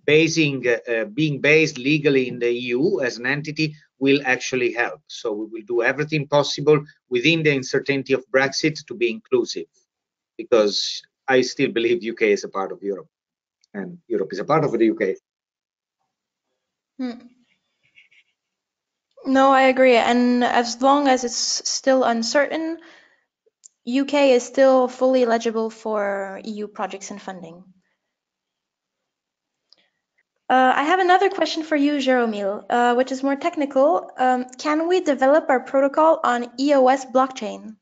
being based legally in the EU as an entity will actually help. So we will do everything possible within the uncertainty of Brexit to be inclusive, because I still believe UK is a part of Europe and Europe is a part of the UK. No, I agree. And as long as it's still uncertain, UK is still fully eligible for EU projects and funding. I have another question for you, Jérôme, which is more technical. Can we develop our protocol on EOS blockchain?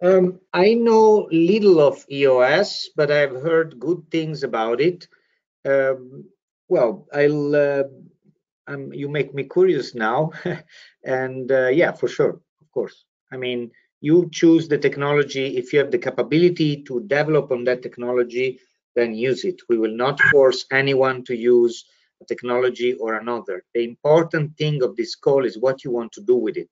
I know little of EOS, but I've heard good things about it. Well, you make me curious now. And yeah, for sure, of course. I mean, you choose the technology. If you have the capability to develop on that technology, then use it. We will not force anyone to use a technology or another. The important thing of this call is what you want to do with it.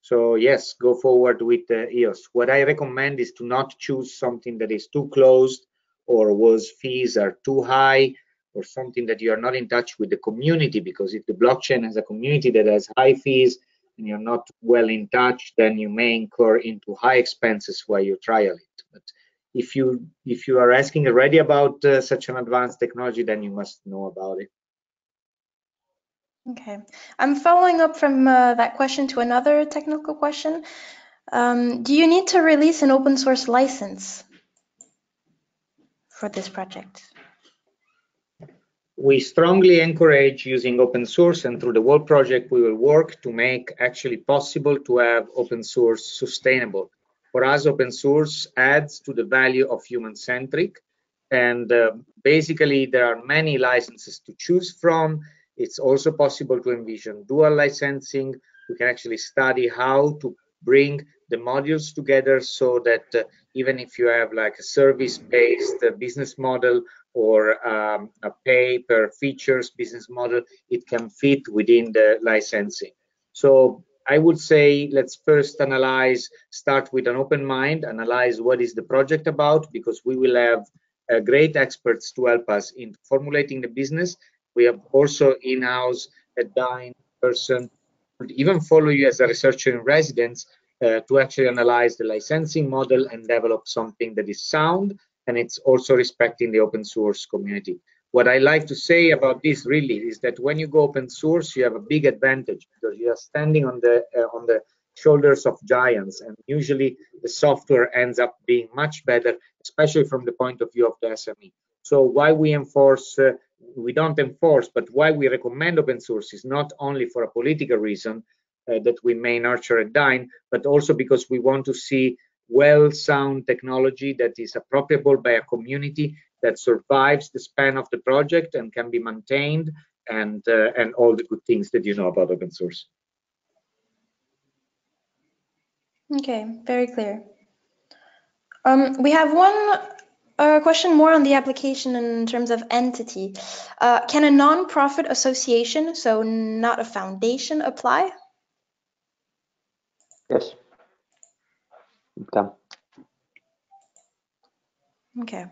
So yes, go forward with EOS. What I recommend is to not choose something that is too closed or whose fees are too high, or something that you are not in touch with the community, because if the blockchain has a community that has high fees and you're not well in touch, then you may incur into high expenses while you trial it. But if you are asking already about such an advanced technology, then you must know about it. Okay, I'm following up from that question to another technical question. Do you need to release an open source license for this project? We strongly encourage using open source, and through the World Project, we will work to make actually possible to have open source sustainable. For us, open source adds to the value of human centric, and basically there are many licenses to choose from. It's also possible to envision dual licensing. We can actually study how to bring the modules together so that even if you have like a service-based business model or a pay per features business model, it can fit within the licensing. So I would say let's first start with an open mind, analyze what is the project about, because we will have great experts to help us in formulating the business. We have also in-house a Dine person who would even follow you as a researcher in residence to actually analyze the licensing model and develop something that is sound, and it's also respecting the open source community. What I like to say about this really is that when you go open source, you have a big advantage because you are standing on the shoulders of giants, and usually the software ends up being much better, especially from the point of view of the SME. So why we enforce, we don't enforce, but why we recommend open source is not only for a political reason. that we may nurture and dine, but also because we want to see well-sound technology that is appropriable by a community, that survives the span of the project and can be maintained, and all the good things that you know about open source. Okay, very clear. We have one question more on the application in terms of entity. Can a non-profit association, so not a foundation, apply? Yes, it can. Okay.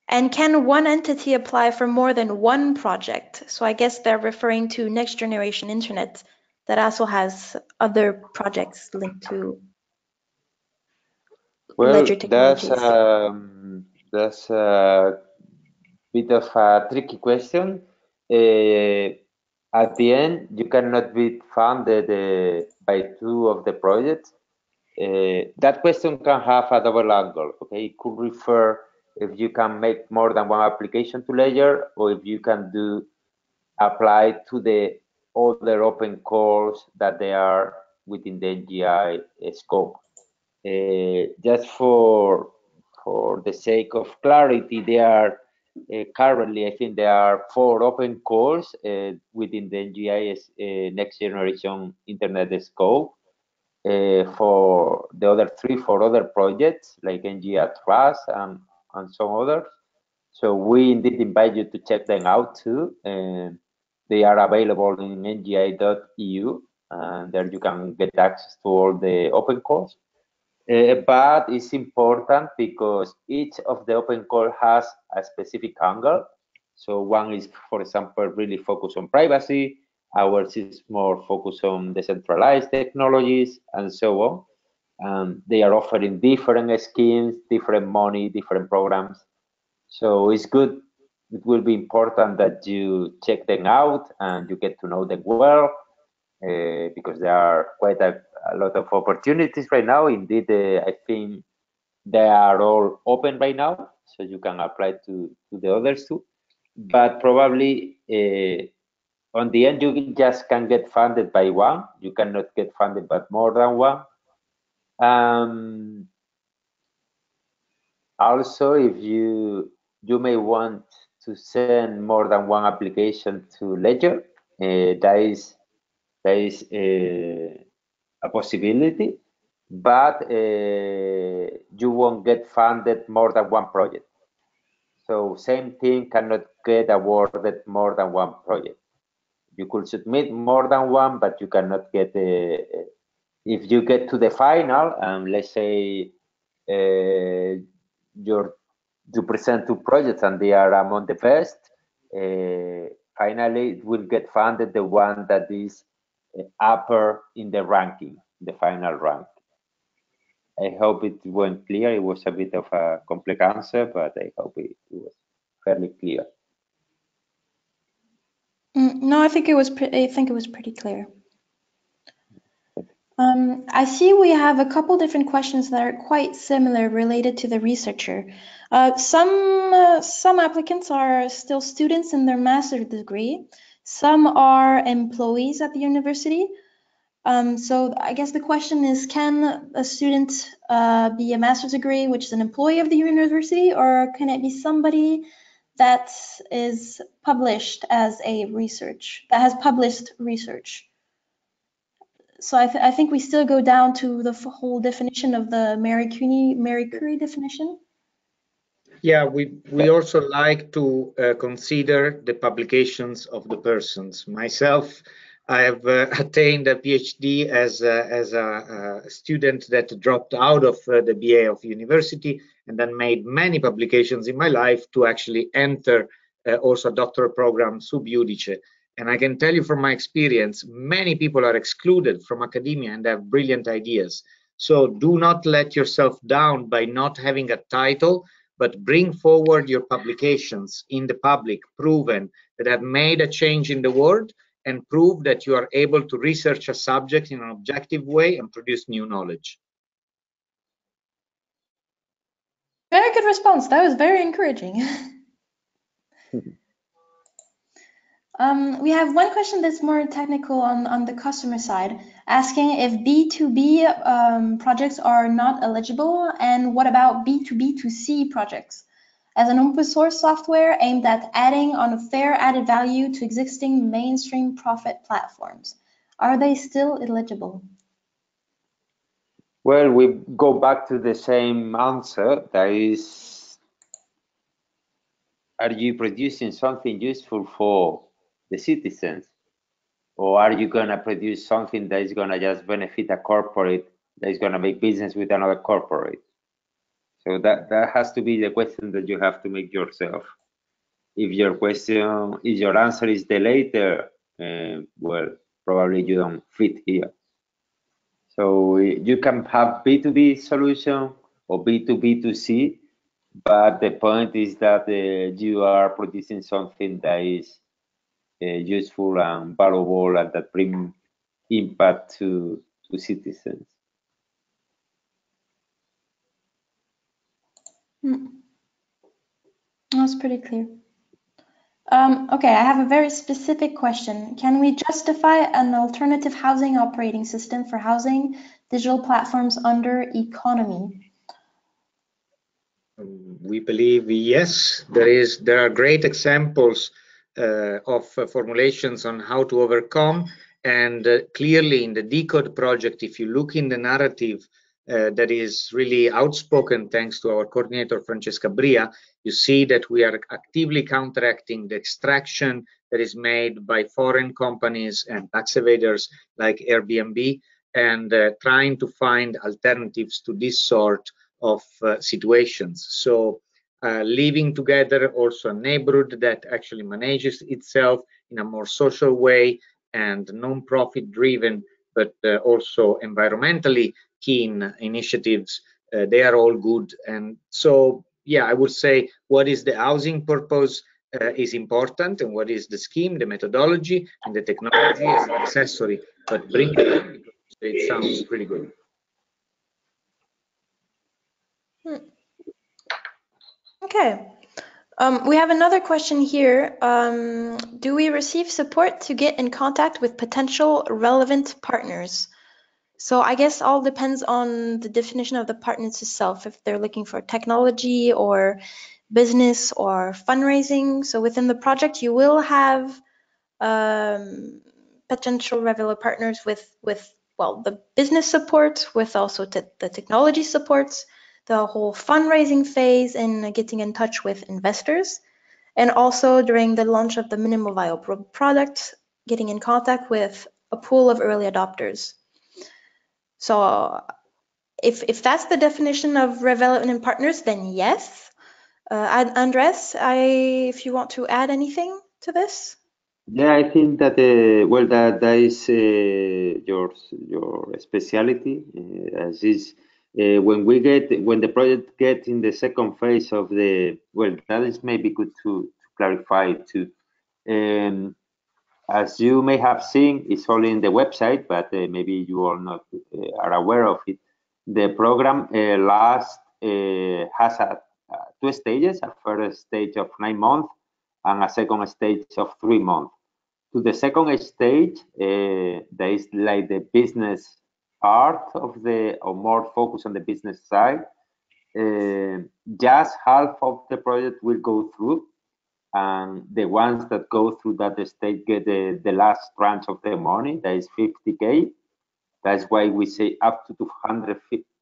And can one entity apply for more than one project? So I guess they're referring to next generation internet that also has other projects linked to Well, ledger technologies. that's a bit of a tricky question. At the end, you cannot be funded by two of the projects. That question can have a double angle. Okay, it could refer if you can make more than one application to Ledger, or if you can apply to the other open cores that they are within the NGI scope. Just for the sake of clarity, there are currently, I think there are 4 open cores within the NGI next generation internet scope. For the other 3 for other projects like NGI Trust and some others. So we indeed invite you to check them out too. They are available in ngi.eu, and there you can get access to all the open cores. But it's important because each of the open core has a specific angle. So one is, for example, really focused on privacy. Ours is more focused on decentralized technologies and so on. They are offering different schemes, different money, different programs. So it's good. It will be important that you check them out and you get to know them well, because there are quite a lot of opportunities right now. Indeed, I think they are all open right now, so you can apply to the others too. But probably on the end, you just can get funded by one. You cannot get funded by more than one. Also, if you may want to send more than one application to Ledger, that is a possibility, but you won't get funded more than one project. So same thing cannot get awarded more than one project. You could submit more than one, but you cannot get if you get to the final, and let's say you present 2 projects and they are among the best, finally it will get funded the one that is upper in the ranking, the final rank. I hope it went clear. It was a bit of a complex answer, but I hope it was fairly clear. No, I think it was pretty clear. I see we have a couple different questions that are quite similar related to the researcher. Some applicants are still students in their master's degree. Some are employees at the university. So I guess the question is, can a student be a master's degree which is an employee of the university, or can it be somebody that is published as a research, that has published research? So I think we still go down to the whole definition of the Marie Curie definition. Yeah, we also like to consider the publications of the persons. Myself, I have attained a PhD as a student that dropped out of the BA of university and then made many publications in my life to actually enter also a doctoral program sub judice. And I can tell you from my experience, many people are excluded from academia and have brilliant ideas. So do not let yourself down by not having a title, but bring forward your publications in the public, proven that have made a change in the world, and prove that you are able to research a subject in an objective way and produce new knowledge. Very good response. That was very encouraging. We have one question that's more technical on the customer side, asking if B2B projects are not eligible, and what about B2B2C projects? As an open source software aimed at adding on a fair added value to existing mainstream profit platforms, are they still eligible? Well, we go back to the same answer. That is, are you producing something useful for the citizens? Or are you going to produce something that is going to just benefit a corporate that is going to make business with another corporate? So that has to be the question that you have to make yourself. If your answer is the later, well, probably you don't fit here. So you can have B2B solution or B2B2C, but the point is that you are producing something that is useful and valuable and that bring impact to citizens. That's pretty clear. Okay, I have a very specific question. Can we justify an alternative housing operating system for housing digital platforms under economy? We believe yes. There are great examples of formulations on how to overcome, and clearly in the Decode project, if you look in the narrative that is really outspoken thanks to our coordinator Francesca Bria, you see that we are actively counteracting the extraction that is made by foreign companies and tax evaders like Airbnb, and trying to find alternatives to this sort of situations. So living together, also a neighborhood that actually manages itself in a more social way and non-profit driven, but also environmentally keen initiatives, they are all good. And so, yeah, I would say what is the housing purpose is important, and what is the scheme, the methodology, and the technology is accessory, but bring it up because it sounds pretty good. Okay. We have another question here. Do we receive support to get in contact with potential relevant partners? So I guess all depends on the definition of the partners itself, if they're looking for technology or business or fundraising. So within the project, you will have potential relevant partners with well, the business support, with also the technology supports, the whole fundraising phase, and getting in touch with investors. And also during the launch of the minimal viable product, getting in contact with a pool of early adopters. So if that's the definition of relevant partners, then yes. Andres, if you want to add anything to this? Yeah, I think that well, that is your specialty. As is when the project gets in the second phase of the, well, that is maybe good to clarify too. As you may have seen, it's only in the website, but maybe you all not are aware of it. The program has two stages: a first stage of 9 months and a second stage of 3 months. To the second stage, there is like the business part of or more focus on the business side. Just half of the project will go through, and the ones that go through that stage get the last tranche of the money, that is 50K. That's why we say up to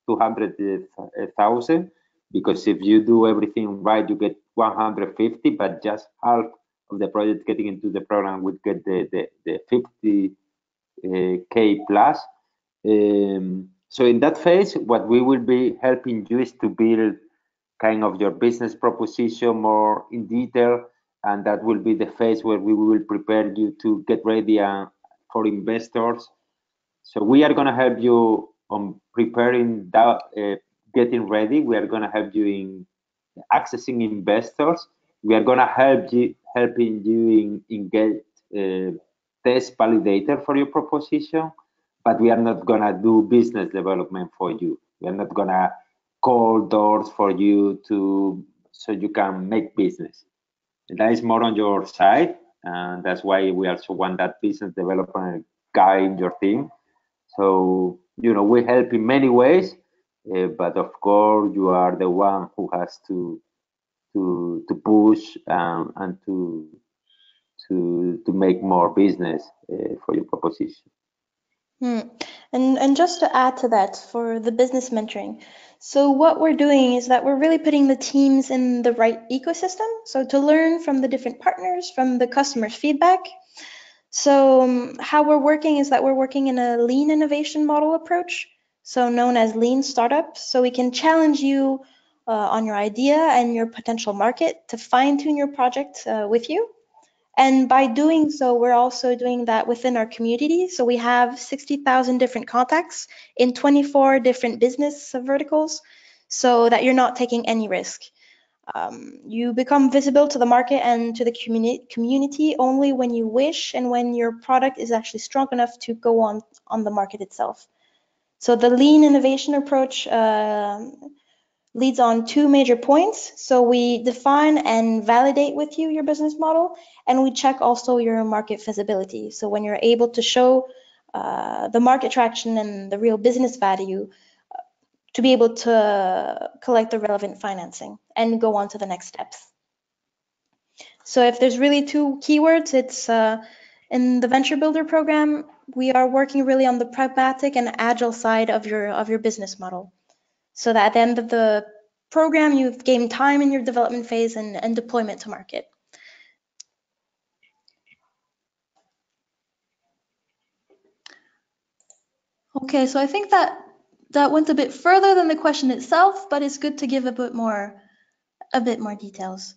200,000, because if you do everything right, you get 150, but just half of the project getting into the program would get the 50K plus. So in that phase, what we will be helping you is to build kind of your business proposition more in detail, and that will be the phase where we will prepare you to get ready for investors. So we are going to help you on preparing that, getting ready. We are going to help you in accessing investors. We are going to helping you in get test validator for your proposition, but we are not going to do business development for you. We are not going to call doors for you so you can make business. And that is more on your side. and that's why we also want that business development guy in your team. So, we help in many ways, but of course you are the one who has to push and to make more business for your proposition. And just to add to that, for the business mentoring, so what we're doing is that we're really putting the teams in the right ecosystem. So to learn from the different partners, from the customer's feedback. So how we're working is that we're working in a lean innovation model approach, so known as lean startup. So we can challenge you on your idea and your potential market to fine tune your project with you. And by doing so, we're also doing that within our community. So we have 60,000 different contacts in 24 different business verticals, so that you're not taking any risk. You become visible to the market and to the community only when you wish and when your product is actually strong enough to go on the market itself. So the lean innovation approach leads on two major points. So we define and validate with you your business model, and we check also your market feasibility. So when you're able to show the market traction and the real business value, to be able to collect the relevant financing and go on to the next steps. So if there's really two keywords, it's in the Venture Builder program, we are working really on the pragmatic and agile side of your business model. So that at the end of the program, you've gained time in your development phase and deployment to market. Okay, so I think that went a bit further than the question itself, but it's good to give a bit more details.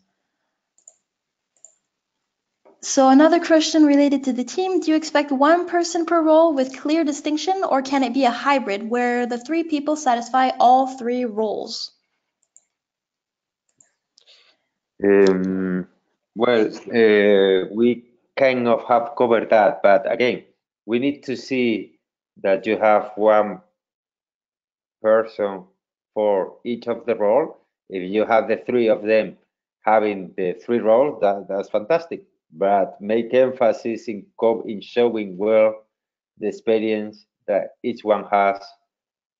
So another question related to the team, do you expect one person per role with clear distinction, or can it be a hybrid where the three people satisfy all three roles? Well, we kind of have covered that, but again, we need to see that you have one person for each of the role. If you have the three of them having the three roles, that's fantastic. But make emphasis in showing well the experience that each one has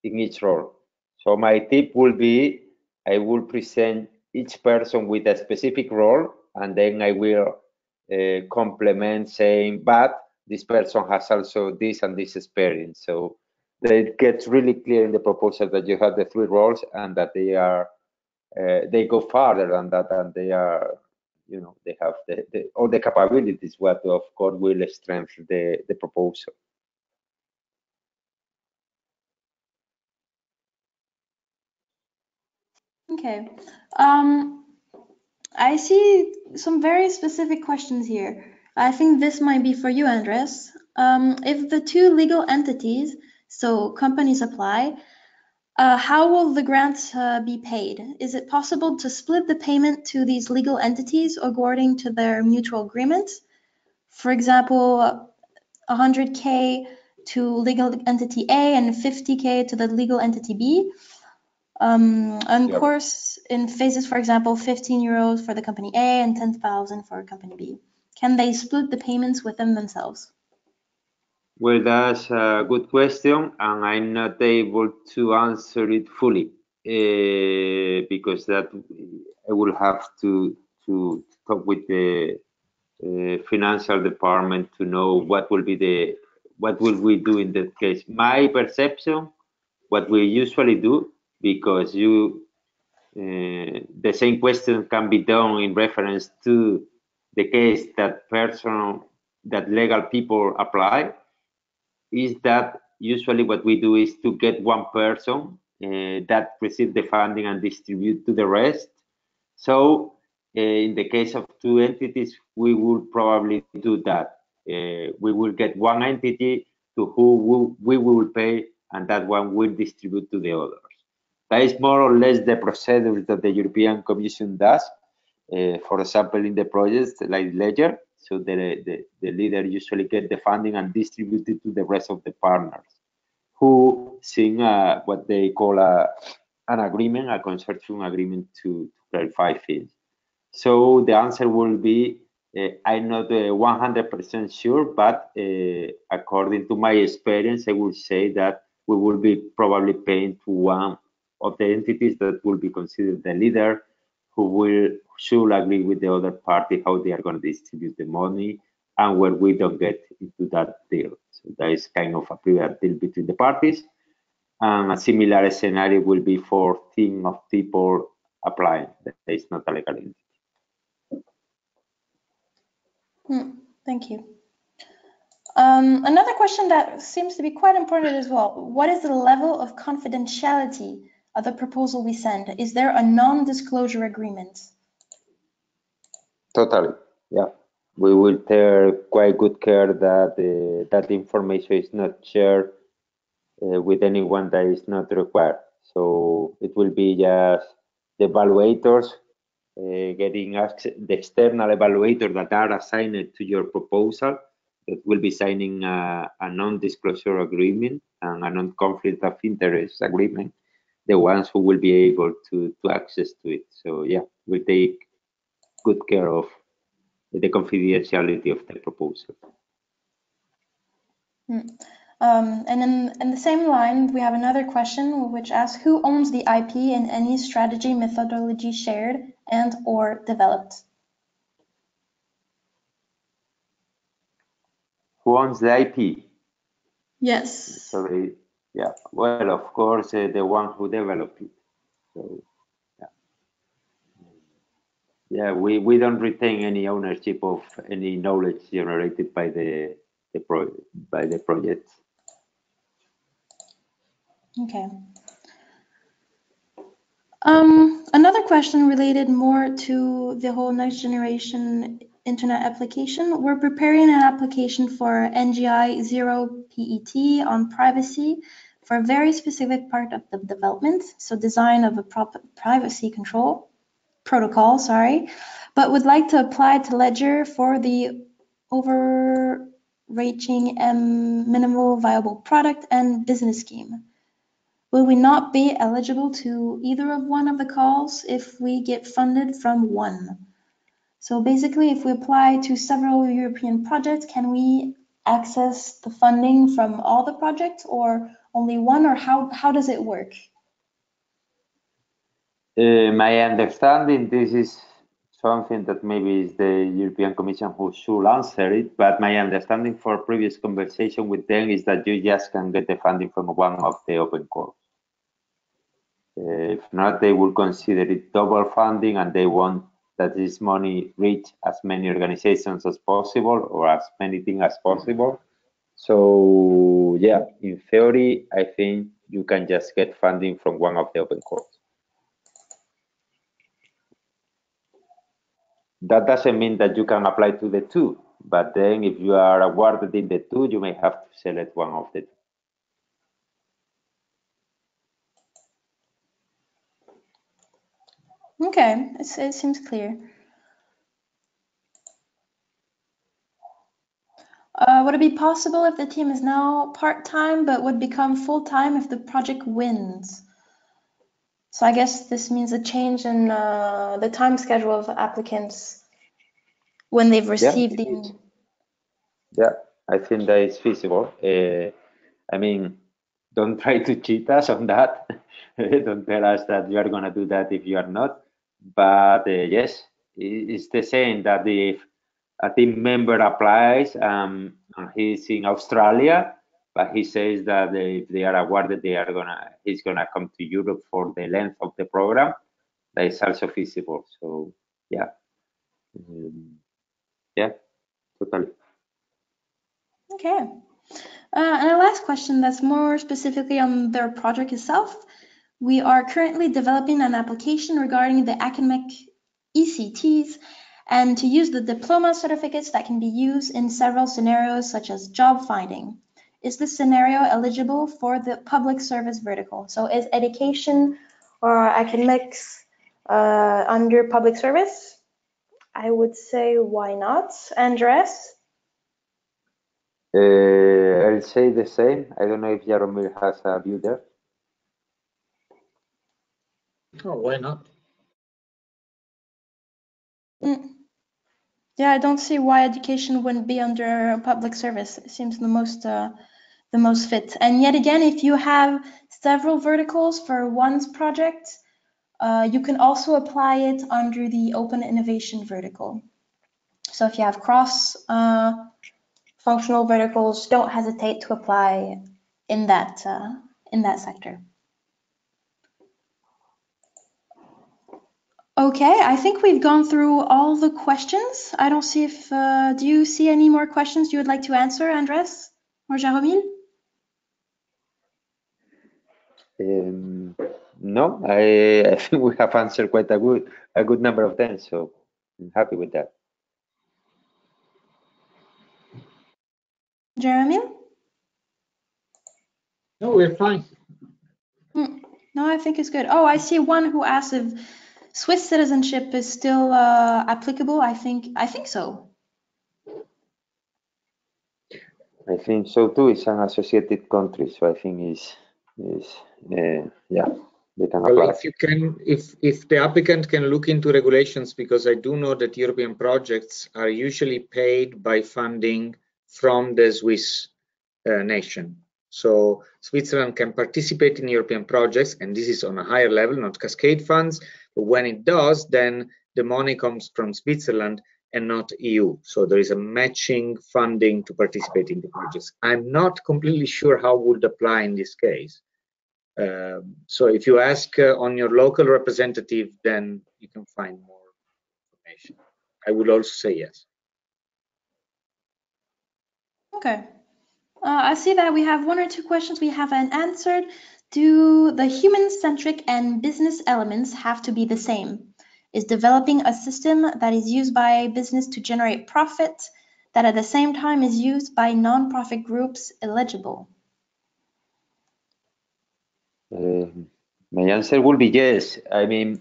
in each role. So my tip will be, I will present each person with a specific role, and then I will complement saying, but this person has also this and this experience. So that it gets really clear in the proposal that you have the three roles and that they are they go farther than that, and they are, they have all the capabilities, what of course will strengthen the proposal. Okay. I see some very specific questions here. I think this might be for you, Andres. If the two legal entities, so companies apply, how will the grants be paid? Is it possible to split the payment to these legal entities according to their mutual agreements? For example, 100K to legal entity A and 50K to the legal entity B. And of course, in phases, for example, 15 euros for the company A and 10,000 for company B. Can they split the payments within themselves? Well, that's a good question, and I'm not able to answer it fully because that I will have to talk with the financial department to know what will we do in that case. My perception, what we usually do, because the same question can be done in reference to the case that legal people apply, is that usually what we do is to get one person that receive the funding and distribute to the rest. So in the case of two entities, we will probably do that. We will get one entity to who we will pay, and that one will distribute to the others. That is more or less the procedure that the European Commission does. For example, in the projects like LEDGER, so the leader usually get the funding and distribute it to the rest of the partners, who sign what they call an agreement, a consortium agreement to clarify things. So the answer will be I'm not 100% sure, but according to my experience, I would say that we will be probably paying to one of the entities that will be considered the leader, who should agree with the other party how they are going to distribute the money, and where we don't get into that deal. So that is kind of a private deal between the parties. And a similar scenario will be for team of people applying. That is not a legal entity. Thank you. Another question that seems to be quite important as well. What is the level of confidentiality of the proposal we send? Is there a non-disclosure agreement? Totally, yeah. We will take quite good care that that information is not shared with anyone that is not required. So it will be just the evaluators getting access, the external evaluators that are assigned to your proposal, that will be signing a non-disclosure agreement and a non-conflict of interest agreement, the ones who will be able to access to it. So yeah, we take good care of the confidentiality of the proposal. And in the same line, we have another question which asks, who owns the IP in any strategy methodology shared and or developed? Who owns the IP? Yes. Sorry, yeah. Well, of course, the one who developed it. So, yeah. Yeah, we don't retain any ownership of any knowledge generated by the project. Okay. Another question related more to the whole next generation internet application. We're preparing an application for NGI 0 PET on privacy for a very specific part of the development, so design of a privacy control protocol, but would like to apply to LEDGER for the overarching minimal viable product and business scheme. Will we not be eligible to either of one of the calls if we get funded from one? So basically, if we apply to several European projects, can we access the funding from all the projects or only one, or how does it work? My understanding, this is something that maybe is the European Commission who should answer it, but my understanding for previous conversation with them is that you just can get the funding from one of the open calls. If not, they will consider it double funding, and they want that this money reach as many organizations as possible or as many things as possible. So yeah, in theory, I think you can just get funding from one of the open calls. That doesn't mean that you can apply to the two, but then if you are awarded in the two, you may have to select one of the two. Okay, it seems clear. Would it be possible if the team is now part-time but would become full-time if the project wins? So I guess this means a change in the time schedule of applicants when they've received the... Yeah, I think that is feasible. I mean, don't try to cheat us on that. Don't tell us that you are going to do that if you are not. But yes, it's the same that if a team member applies and he's in Australia, but he says that if they are awarded, he's gonna come to Europe for the length of the program. That is also feasible. So yeah, yeah, totally. Okay. And our last question that's more specifically on their project itself. We are currently developing an application regarding the academic ECTs and to use the diploma certificates that can be used in several scenarios such as job finding. Is this scenario eligible for the public service vertical? So is education or academics under public service? I would say why not? Andres? I'll say the same. I don't know if Jaromir has a view there. Oh, why not? Yeah, I don't see why education wouldn't be under public service. It seems the most fit. And yet again, if you have several verticals for one's project, you can also apply it under the open innovation vertical. So if you have cross functional verticals, don't hesitate to apply in that sector. Okay, I think we've gone through all the questions. I don't see if, do you see any more questions you would like to answer, Andres or Jaromil? No, I think we have answered quite a good number of them, so I'm happy with that. Jaromil? No, we're fine. No, I think it's good. Oh, I see one who asked if Swiss citizenship is still applicable. I think so. I think so too. It's an associated country, so I think yeah, they can Well, apply. if you can, if the applicant can look into regulations, because I do know that European projects are usually paid by funding from the Swiss nation. So Switzerland can participate in European projects, and this is on a higher level, not cascade funds. But when it does, then the money comes from Switzerland and not EU. So there is a matching funding to participate in the projects. I'm not completely sure how would apply in this case. So if you ask on your local representative, then you can find more information. I would also say yes. Okay. I see that we have one or two questions we haven't answered. Do the human-centric and business elements have to be the same? Is developing a system that is used by business to generate profit that at the same time is used by non-profit groups eligible? My answer will be yes. I mean,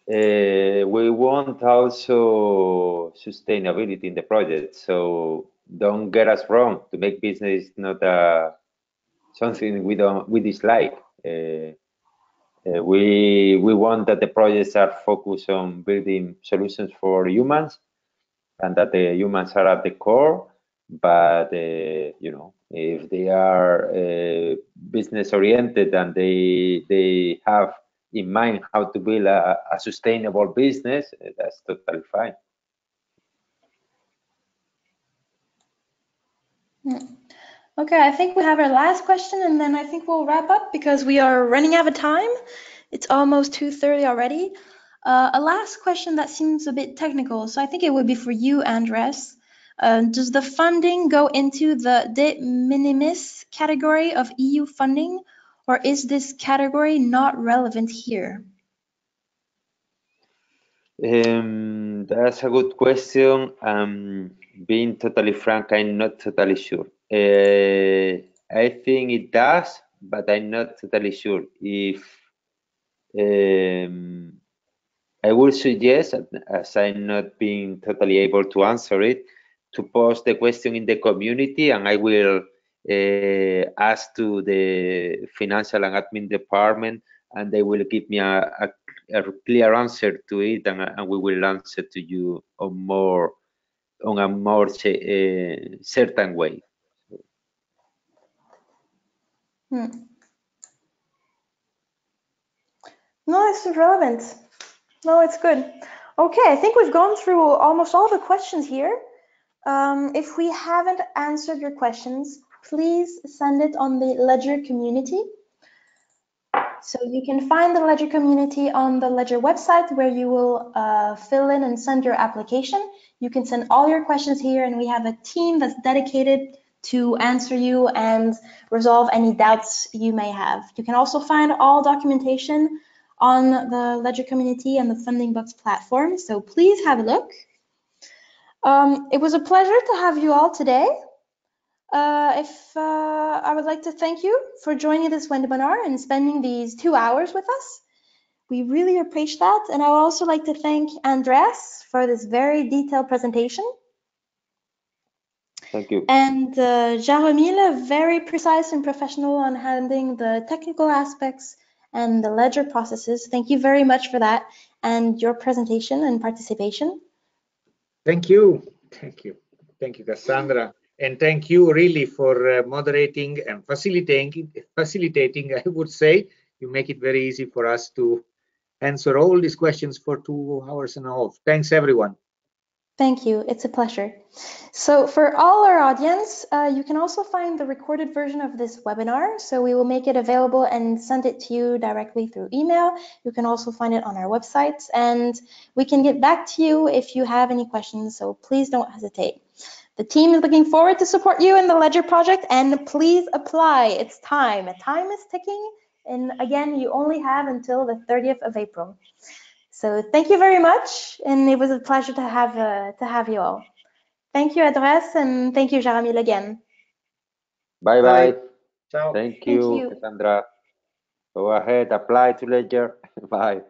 we want also sustainability in the project. So don't get us wrong. To make business is not something we dislike. We want that the projects are focused on building solutions for humans, and that the humans are at the core. But you know, if they are business oriented and they have in mind how to build a sustainable business, that's totally fine. Okay, I think we have our last question, and then I think we'll wrap up because we are running out of time. It's almost 2:30 already. A last question that seems a bit technical, so I think it would be for you, Andres. Does the funding go into the de minimis category of EU funding, or is this category not relevant here? That's a good question. Being totally frank, I'm not totally sure. I think it does, but I'm not totally sure. If I would suggest, as I'm not being totally able to answer it, to post the question in the community, and I will ask to the financial and admin department, and they will give me a clear answer to it, and we will answer to you on a more certain way. No, this is relevant. No, it's good. Okay, I think we've gone through almost all the questions here. If we haven't answered your questions, please send it on the LEDGER community. So you can find the LEDGER community on the LEDGER website, where you will fill in and send your application. You can send all your questions here, and we have a team that's dedicated to answer you and resolve any doubts you may have. You can also find all documentation on the LEDGER community and the Funding Box platform, so please have a look. It was a pleasure to have you all today. I would like to thank you for joining this webinar and spending these 2 hours with us. We really appreciate that. And I would also like to thank Andres for this very detailed presentation. Thank you. And Jaromil, very precise and professional on handling the technical aspects and the LEDGER processes. Thank you very much for that and your presentation and participation. Thank you. Thank you. Thank you, Cassandra. And thank you really for moderating and facilitating, I would say. You make it very easy for us to answer all these questions for 2 hours and a half. Thanks, everyone. Thank you. It's a pleasure. So for all our audience, you can also find the recorded version of this webinar. So we will make it available and send it to you directly through email. You can also find it on our website, and we can get back to you if you have any questions. So please don't hesitate. The team is looking forward to support you in the Ledger project, and please apply. It's time. Time is ticking. And again, you only have until the 30th of April. So thank you very much, and it was a pleasure to have you all. Thank you, Adres, and thank you, Jaramil, again. Bye bye. Ciao. Thank you, you. Cassandra. Go ahead, apply to Ledger. Bye.